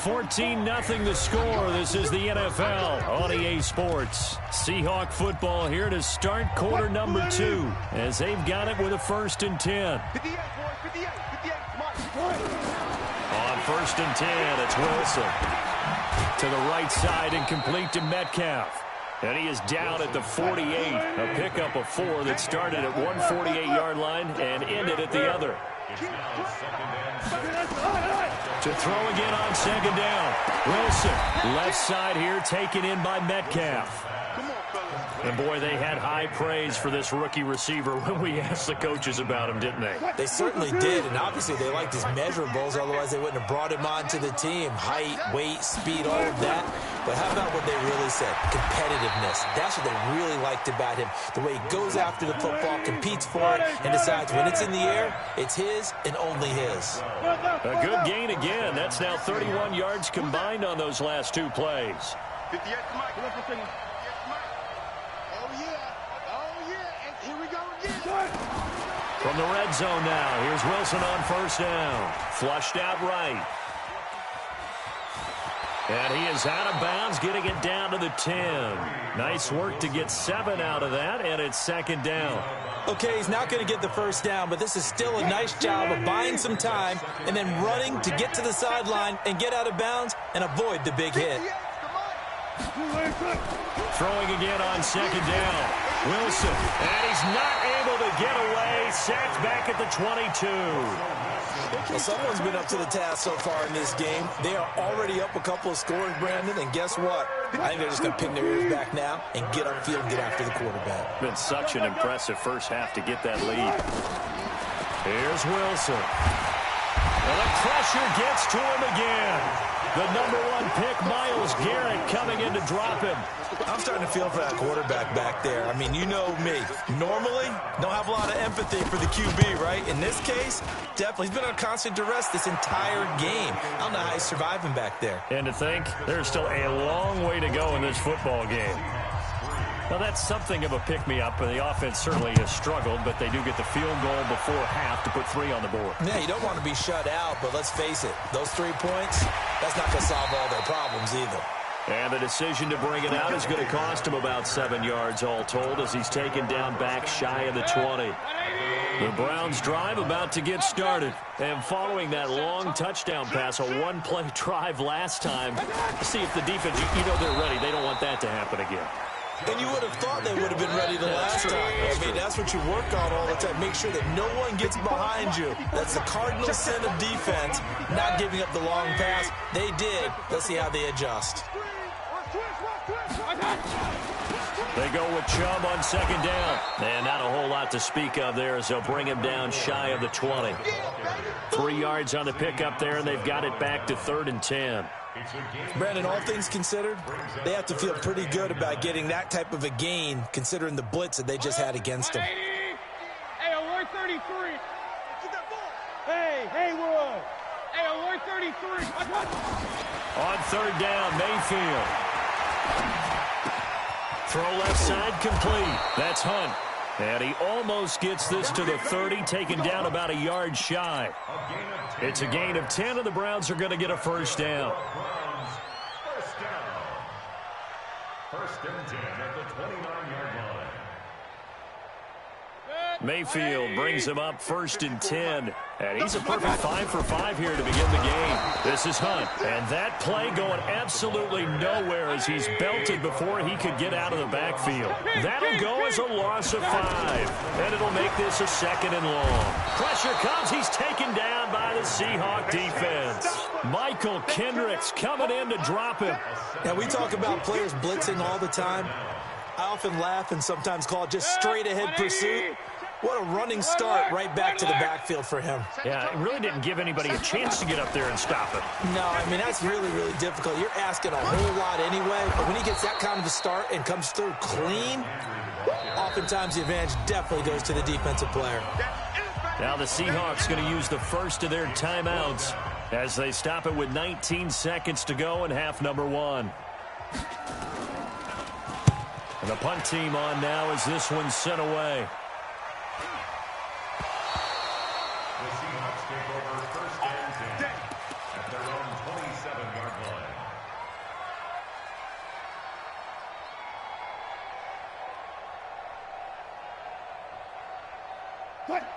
Speaker 4: 14-0 the score. This is the NFL on EA Sports. Seahawk football here to start quarter number 2 as they've got it with a 1st and 10. On 1st and 10, it's Wilson. To the right side and complete to Metcalf. And he is down at the 48. A pickup of 4 that started at one 48-yard line and ended at the other. To throw again on second down. Wilson, left side here, taken in by Metcalf. And, boy, they had high praise for this rookie receiver when we asked the coaches about him, didn't they?
Speaker 5: They certainly did, and obviously they liked his measurables. Otherwise, they wouldn't have brought him onto the team. Height, weight, speed, all of that. But how about what they really said? Competitiveness. That's what they really liked about him. The way he goes after the football, competes for it, and decides when it's in the air, it's his and only his.
Speaker 4: A good gain again. That's now 31 yards combined on those last 2 plays. From the red zone now, here's Wilson on 1st down. Flushed out right. And he is out of bounds, getting it down to the 10. Nice work to get 7 out of that, and it's second down.
Speaker 5: Okay, he's not going to get the 1st down, but this is still a nice job of buying some time and then running to get to the sideline and get out of bounds and avoid the big hit.
Speaker 4: Throwing again on second down. Wilson, and he's not able to get away. Sacked back at the 22.
Speaker 5: Well, someone's been up to the task so far in this game. They are already up a couple of scores, Brandon, and guess what? I think they're just going to pin their ears back now and get upfield and get after the quarterback.
Speaker 4: Been such an impressive first half to get that lead. Here's Wilson. And the pressure gets to him again. The number 1 pick, Myles Garrett, coming in to drop him.
Speaker 5: I'm starting to feel for that quarterback back there. I mean, you know me. Normally, don't have a lot of empathy for the QB, right? In this case, definitely. He's been on constant duress this entire game. I don't know how he's surviving back there.
Speaker 4: And to think, there's still a long way to go in this football game. Now, that's something of a pick-me-up, and the offense certainly has struggled, but they do get the field goal before half to put 3 on the board.
Speaker 5: Yeah, you don't want to be shut out, but let's face it, those 3 points, that's not going to solve all their problems either.
Speaker 4: And the decision to bring it out is going to cost him about 7 yards all told as he's taken down back shy of the 20. The Browns drive about to get started. And following that long touchdown pass, a 1-play drive last time, see if the defense, you know they're ready. They don't want that to happen again.
Speaker 5: And you would have thought they would have been ready the last time. I mean, that's what you work on all the time. Make sure that no one gets behind you. That's the cardinal sin of defense, not giving up the long pass. They did. Let's see how they adjust.
Speaker 4: They go with Chubb on second down. And not a whole lot to speak of there as they'll bring him down shy of the 20. 3 yards on the pickup there, and they've got it back to 3rd and 10.
Speaker 5: Brandon, all things considered, they have to feel pretty good about getting that type of a gain, considering the blitz that they just had against them.
Speaker 3: Hey, alert 33. Hey, Haywood. Hey, alert 33.
Speaker 4: On 3rd down, Mayfield. Throw left side complete. That's Hunt. And he almost gets this to the 30, taken down about a yard shy. It's a gain of 10, and the Browns are going to get a first down.
Speaker 6: First and 10 at the 29-yard line.
Speaker 4: Mayfield brings him up first and 10. And he's a perfect 5 for 5 here to begin the game. This is Hunt. And that play going absolutely nowhere as he's belted before he could get out of the backfield. That'll go as a loss of 5. And it'll make this a 2nd and long. Pressure comes. He's taken down by the Seahawk defense. Michael Kendricks coming in to drop him.
Speaker 5: Now, we talk about players blitzing all the time. I often laugh and sometimes call it just straight-ahead pursuit. What a running start right back to the backfield for him.
Speaker 4: Yeah, it really didn't give anybody a chance to get up there and stop it.
Speaker 5: No, I mean, that's really, really difficult. You're asking a whole lot anyway, but when he gets that kind of a start and comes through clean, oftentimes the advantage definitely goes to the defensive player.
Speaker 4: Now the Seahawks going to use the first of their timeouts as they stop it with 19 seconds to go in half number 1. And the punt team on now as this one's sent away.
Speaker 6: The Seahawks take over first and 10 at their own 27-yard line.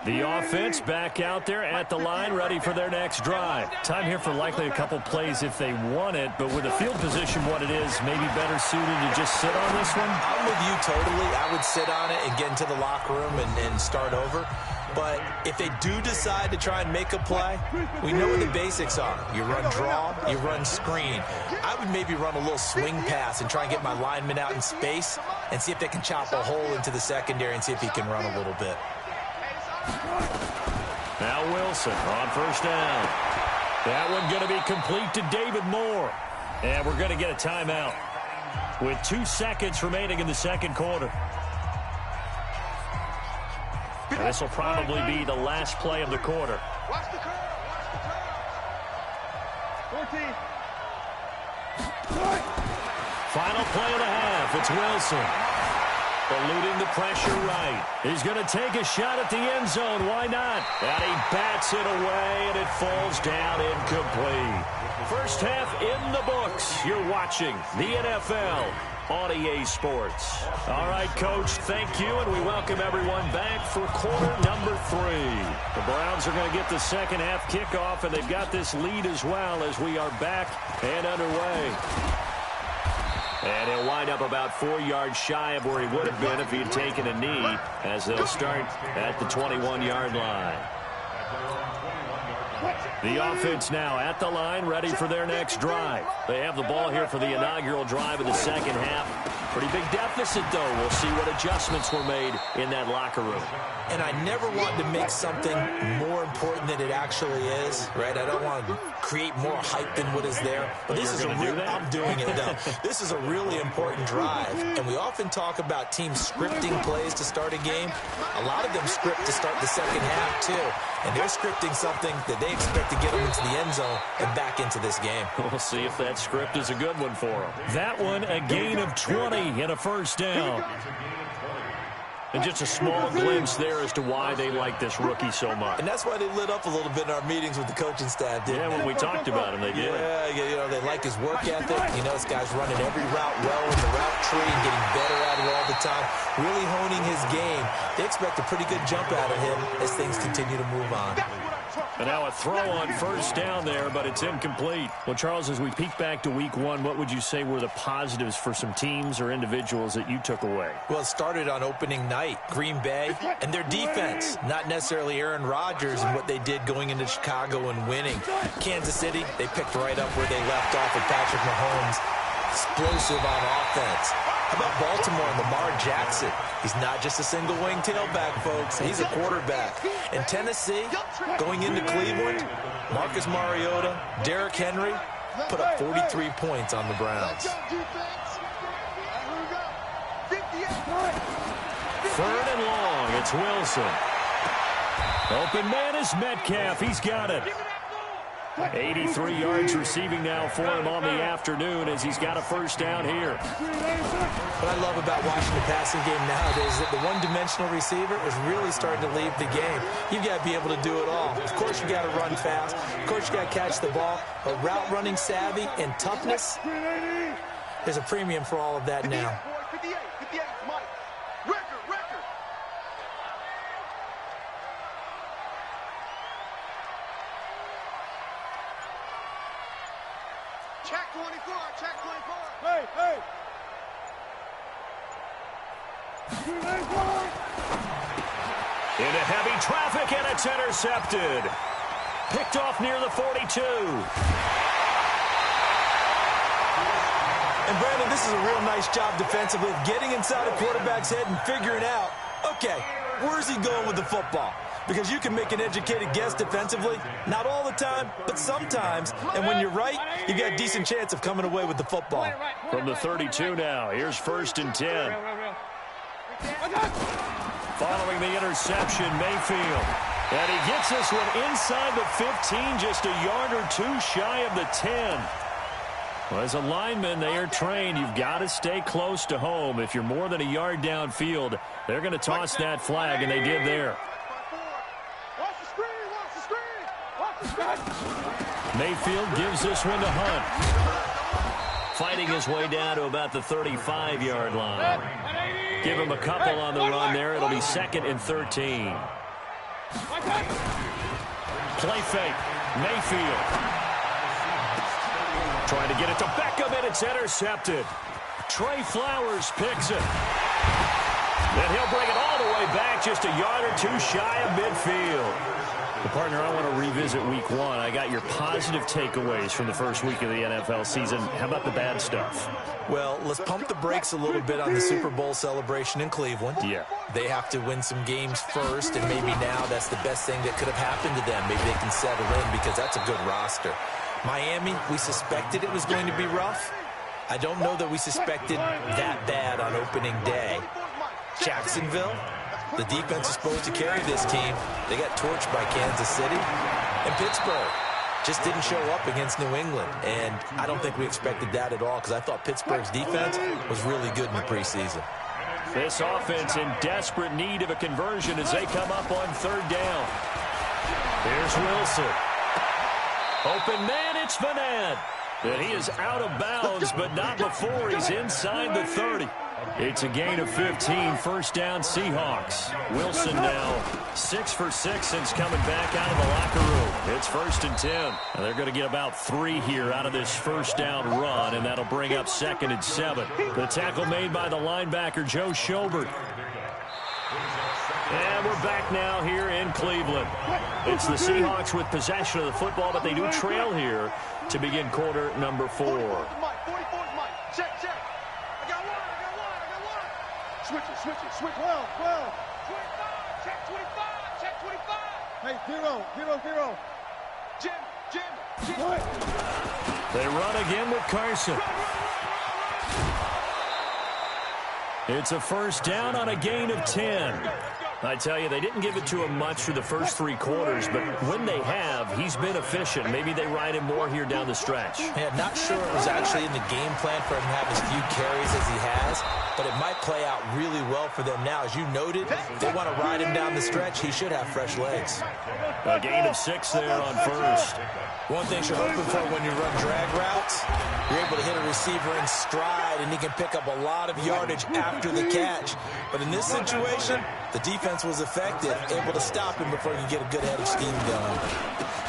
Speaker 4: The offense back out there at the line, ready for their next drive. Time here for likely a couple plays if they want it, but with the field position what it is, maybe better suited to just sit on this one?
Speaker 5: I'm with you totally. I would sit on it and get into the locker room and start over. But if they do decide to try and make a play, we know what the basics are. You run draw, you run screen. I would maybe run a little swing pass and try and get my lineman out in space and see if they can chop a hole into the secondary and see if he can run a little bit.
Speaker 4: Now Wilson on first down. That one going to be complete to David Moore. And we're going to get a timeout with 2 seconds remaining in the second quarter. And this will probably be the last play of the quarter.
Speaker 1: Watch the curve. Watch the curve. 14.
Speaker 4: Final play of the half. It's Wilson. Eluding the pressure right. He's going to take a shot at the end zone. Why not? And he bats it away, and it falls down incomplete. First half in the books. You're watching the NFL on EA Sports. All right, Coach, thank you, and we welcome everyone back for quarter number 3. The Browns are going to get the second half kickoff, and they've got this lead as well as we are back and underway. And he'll wind up about 4 yards shy of where he would have been if he had taken a knee, as they'll start at the 21-yard line. The offense now at the line, ready for their next drive. They have the ball here for the inaugural drive of the second half. Pretty big deficit, though. We'll see what adjustments were made in that locker room.
Speaker 5: And I never want to make something more important than it actually is, right? I don't want to create more hype than what is there. But this is a real, I'm doing it though. This is a really important drive. And we often talk about teams scripting plays to start a game. A lot of them script to start the second half too. And they're scripting something that they expect to get them into the end zone and back into this game.
Speaker 4: We'll see if that script is a good one for them. That one, a gain of 20 and a first down. And just a small glimpse there as to why they like this rookie so much.
Speaker 5: And that's why they lit up a little bit in our meetings with the coaching staff, didn't they?
Speaker 4: Yeah, when we talked about him, they did.
Speaker 5: Yeah, you know, they like his work ethic. You know, this guy's running every route well in the route tree and getting better at it all the time, really honing his game. They expect a pretty good jump out of him as things continue to move on.
Speaker 4: And now a throw on first down there, but it's incomplete. Well, Charles, as we peek back to week 1, what would you say were the positives for some teams or individuals that you took away?
Speaker 5: Well, it started on opening night. Green Bay and their defense, not necessarily Aaron Rodgers and what they did going into Chicago and winning. Kansas City, they picked right up where they left off with Patrick Mahomes. Explosive on offense. How about Baltimore and Lamar Jackson? He's not just a single-wing tailback, folks. He's a quarterback. And Tennessee, going into Cleveland, Marcus Mariota, Derrick Henry, put up 43 points on the Browns.
Speaker 4: Third and long, it's Wilson. Open man is Metcalf. He's got it. 83 yards receiving now for him on the afternoon as he's got a first down here.
Speaker 5: What I love about watching the passing game nowadays is that the one-dimensional receiver is really starting to leave the game. You've got to be able to do it all. Of course, you got to run fast. Of course, you got to catch the ball. But route running savvy and toughness, there's a premium for all of that now.
Speaker 1: 58, 58, Mike. Record. Check 24, check 24.
Speaker 2: Hey!
Speaker 4: Into heavy traffic, and it's intercepted. Picked off near the 42.
Speaker 5: And, Brandon, this is a real nice job defensively of getting inside a quarterback's head and figuring out, okay, where's he going with the football? Because you can make an educated guess defensively, not all the time, but sometimes. And when you're right, you've got a decent chance of coming away with the football.
Speaker 4: From the 32 now, here's 1st and 10. Following the interception, Mayfield. And he gets this one inside the 15, just a yard or two shy of the 10. Well, as a lineman, they are trained. You've got to stay close to home. If you're more than a yard downfield, they're going to toss that flag, and they did there. Mayfield gives this one to Hunt. Fighting his way down to about the 35-yard line. Give him a couple on the run there. It'll be 2nd and 13. Play fake. Mayfield. Trying to get it to Beckham, and it's intercepted. Trey Flowers picks it. Then he'll bring it all the way back, just a yard or two shy of midfield. Well, partner, I want to revisit week 1. I got your positive takeaways from the first week of the NFL season. How about the bad stuff?
Speaker 5: Well, let's pump the brakes a little bit on the Super Bowl celebration in Cleveland.
Speaker 4: Yeah.
Speaker 5: They have to win some games first, and maybe now that's the best thing that could have happened to them. Maybe they can settle in because that's a good roster. Miami, we suspected it was going to be rough. I don't know that we suspected that bad on opening day. Jacksonville, the defense is supposed to carry this team. They got torched by Kansas City. And Pittsburgh just didn't show up against New England. And I don't think we expected that at all because I thought Pittsburgh's defense was really good in the preseason.
Speaker 4: This offense in desperate need of a conversion as they come up on 3rd down. Here's Wilson. Open man, it's Vanette. And he is out of bounds, but not before he's inside the 30. It's a gain of 15, 1st down Seahawks. Wilson now 6 for 6 since coming back out of the locker room. It's 1st and 10. And they're going to get about 3 here out of this 1st down run, and that'll bring up 2nd and 7. The tackle made by the linebacker, Joe Schobert. And we're back now here in Cleveland. It's the Seahawks with possession of the football, but they do trail here to begin quarter number 4.
Speaker 1: 44's Mike. 44's Mike. Check. I got one. Switch it.
Speaker 2: 12.
Speaker 1: 25. Check 25. Check 25.
Speaker 2: Hey, 0.
Speaker 1: Jim.
Speaker 4: They run again with Carson. It's a 1st down on a gain of 10. I tell you, they didn't give it to him much for the first 3 quarters, but when they have, he's been efficient. Maybe they ride him more here down the stretch.
Speaker 5: Yeah, not sure it was actually in the game plan for him to have as few carries as he has, but it might play out really well for them now. As you noted, if they want to ride him down the stretch, he should have fresh legs.
Speaker 4: A gain of 6 there on 1st.
Speaker 5: One thing you're hoping for when you run drag routes, you're able to hit a receiver in stride, and he can pick up a lot of yardage after the catch. But in this situation, the defense was effective, able to stop him before he could get a good head of steam going.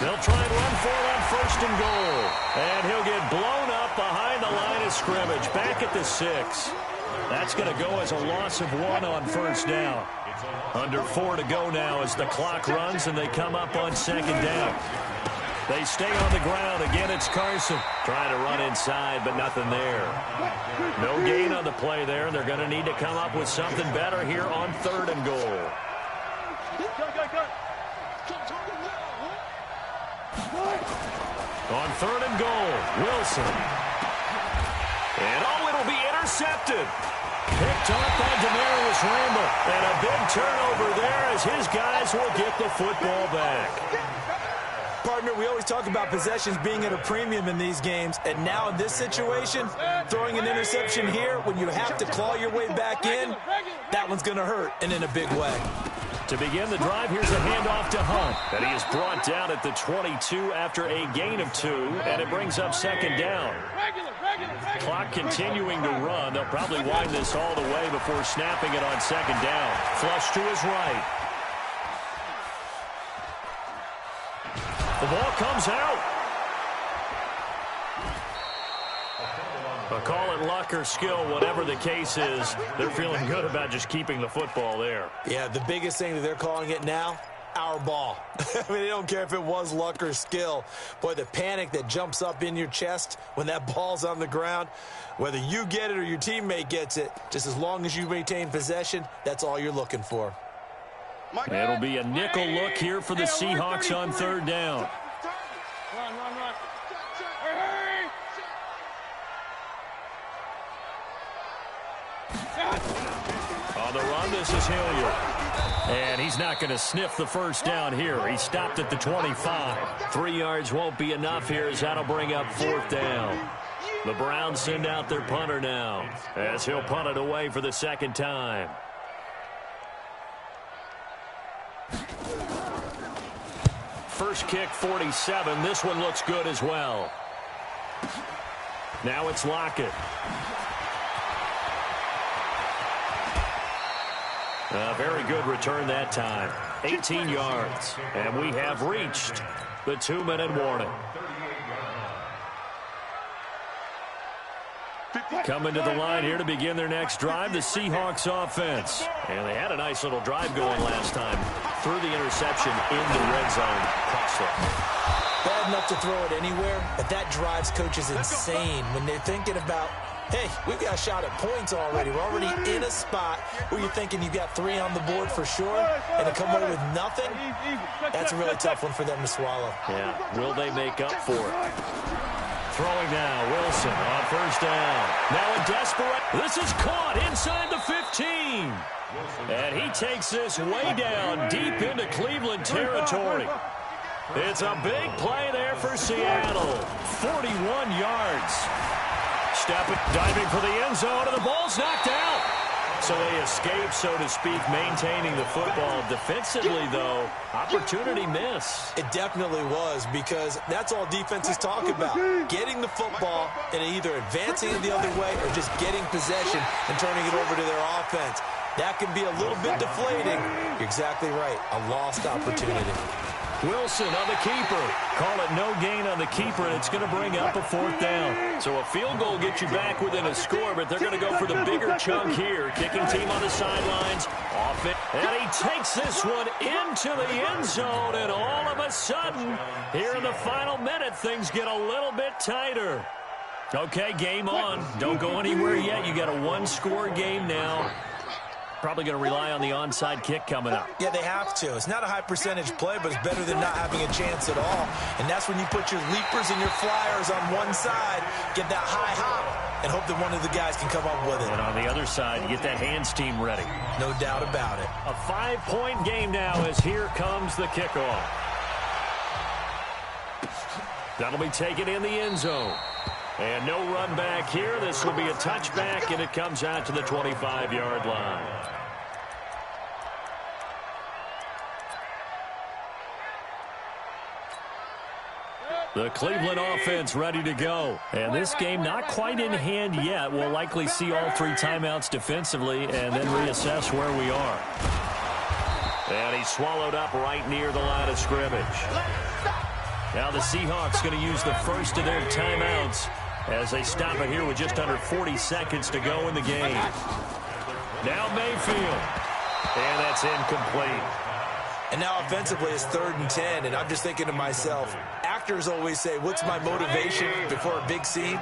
Speaker 4: They'll try and run for it on 1st and goal. And he'll get blown up behind the line of scrimmage, back at the 6. That's going to go as a loss of 1 on 1st down. Under 4 to go now as the clock runs, and they come up on 2nd down. They stay on the ground. Again, it's Carson trying to run inside, but nothing there. No gain on the play there, and they're going to need to come up with something better here on 3rd and goal. On 3rd and goal, Wilson. And it'll be intercepted. Picked off by Demarius Randall. And a big turnover there as his guys will get the football back.
Speaker 5: Partner, we always talk about possessions being at a premium in these games, and now in this situation, throwing an interception here when you have to claw your way back in, that one's going to hurt, and in a big way.
Speaker 4: To begin the drive, here's a handoff to Hunt. And he is brought down at the 22 after a gain of 2, and it brings up second down. Clock continuing to run. They'll probably wind this all the way before snapping it on second down. Flush to his right. The ball comes out. Call it luck or skill, whatever the case is. They're feeling good about just keeping the football there.
Speaker 5: Yeah, the biggest thing that they're calling it now, our ball. I mean, they don't care if it was luck or skill. Boy, the panic that jumps up in your chest when that ball's on the ground, whether you get it or your teammate gets it, just as long as you maintain possession, that's all you're looking for.
Speaker 4: It'll be a nickel look here for the Seahawks on third down.
Speaker 3: Run.
Speaker 4: On the run, this is Hilliard. And he's not going to sniff the first down here. He stopped at the 25. 3 yards won't be enough here as that'll bring up fourth down. The Browns send out their punter now as he'll punt it away for the second time. First kick, 47. This one looks good as well. Now it's Lockett. A very good return that time. 18 yards. And we have reached the 2-minute warning. Coming to the line here to begin their next drive, the Seahawks offense. And they had a nice little drive going last time. Through the interception in the red zone. Costly.
Speaker 5: Bad enough to throw it anywhere, but that drives coaches insane when they're thinking about, hey, we've got a shot at points already. We're already in a spot where you're thinking you've got 3 on the board for sure, and to come away with nothing, that's a really tough one for them to swallow.
Speaker 4: Yeah, will they make up for it? Throwing now, Wilson on first down. Now a desperate. This is caught inside the 15. And he takes this way down deep into Cleveland territory. It's a big play there for Seattle. 41 yards. Diving for the end zone, and the ball's knocked out. So they escape, so to speak, maintaining the football. Defensively, though, opportunity miss.
Speaker 5: It definitely was, because that's all defenses talk about. Getting the football and either advancing it the other way or just getting possession and turning it over to their offense. That can be a little bit deflating. You're exactly right. A lost opportunity.
Speaker 4: Wilson on the keeper. Call it no gain on the keeper, and it's going to bring up a fourth down. So a field goal gets you back within a score, but they're going to go for the bigger chunk here. Kicking team on the sidelines. Off it. And he takes this one into the end zone, and all of a sudden, here in the final minute, things get a little bit tighter. Okay, game on. Don't go anywhere yet. You got a one-score game now. Probably going to rely on the onside kick coming up.
Speaker 5: Yeah, they have to. It's not a high percentage play, but it's better than not having a chance at all. And that's when you put your leapers and your flyers on one side, get that high hop, and hope that one of the guys can come up with it.
Speaker 4: And on the other side, you get that hands team ready.
Speaker 5: No doubt about it.
Speaker 4: A 5-point game now as here comes the kickoff. That'll be taken in the end zone. And no run back here. This will be a touchback, and it comes out to the 25-yard line. The Cleveland offense ready to go. And this game not quite in hand yet. We'll likely see all 3 timeouts defensively and then reassess where we are. And he's swallowed up right near the line of scrimmage. Now the Seahawks going to use the first of their timeouts as they stop it here with just under 40 seconds to go in the game. Now Mayfield. And that's incomplete.
Speaker 5: And now offensively it's 3rd and 10, and I'm just thinking to myself, actors always say, what's my motivation before a big scene?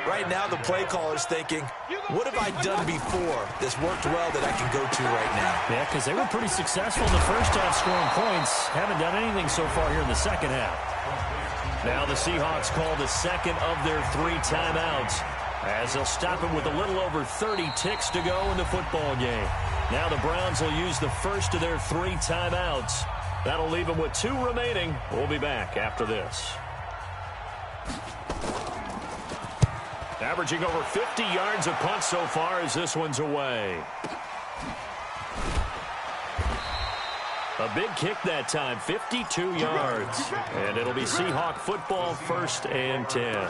Speaker 5: Right now the play caller's thinking, what have I done before that's worked well that I can go to right now?
Speaker 4: Yeah, because they were pretty successful in the first half scoring points. Haven't done anything so far here in the second half. Now the Seahawks call the second of their 3 timeouts as they'll stop it with a little over 30 ticks to go in the football game. Now the Browns will use the first of their 3 timeouts That'll leave him with 2 remaining. We'll be back after this. Averaging over 50 yards a punt so far as this one's away. A big kick that time, 52 yards. And it'll be Seahawk football, 1st and 10.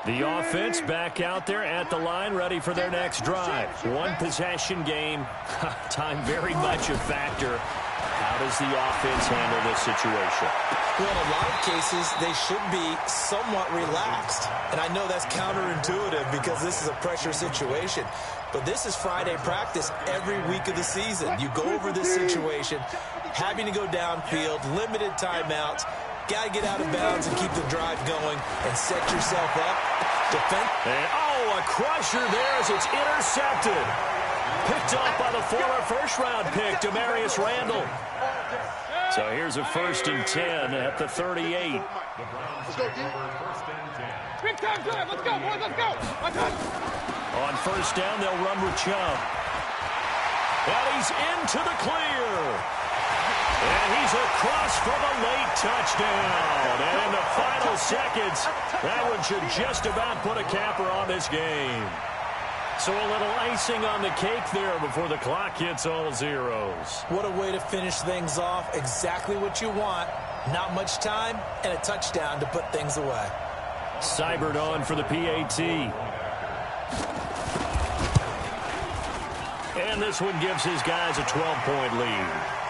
Speaker 4: The offense back out there at the line, ready for their next drive. 1 possession game. Time very much a factor. How does the offense handle this situation?
Speaker 5: Well, in a lot of cases, they should be somewhat relaxed. And I know that's counterintuitive because this is a pressure situation. But this is Friday practice every week of the season. You go over this situation, having to go downfield, limited timeouts, got to get out of bounds and keep the drive going and set yourself up.
Speaker 4: And, a crusher there as it's intercepted. Picked up by the former first-round pick, Demarius Randall. So here's a 1st and 10 at the 38.
Speaker 3: Big time drive. Let's go, boys. Let's go.
Speaker 4: On 1st down, they'll run with Chubb. And he's into the clear. And he's across for the late touchdown. And in the final seconds, that one should just about put a capper on this game. So a little icing on the cake there before the clock hits all zeros.
Speaker 5: What a way to finish things off. Exactly what you want. Not much time and a touchdown to put things away.
Speaker 4: Seibert on for the PAT. And this one gives his guys a 12-point lead.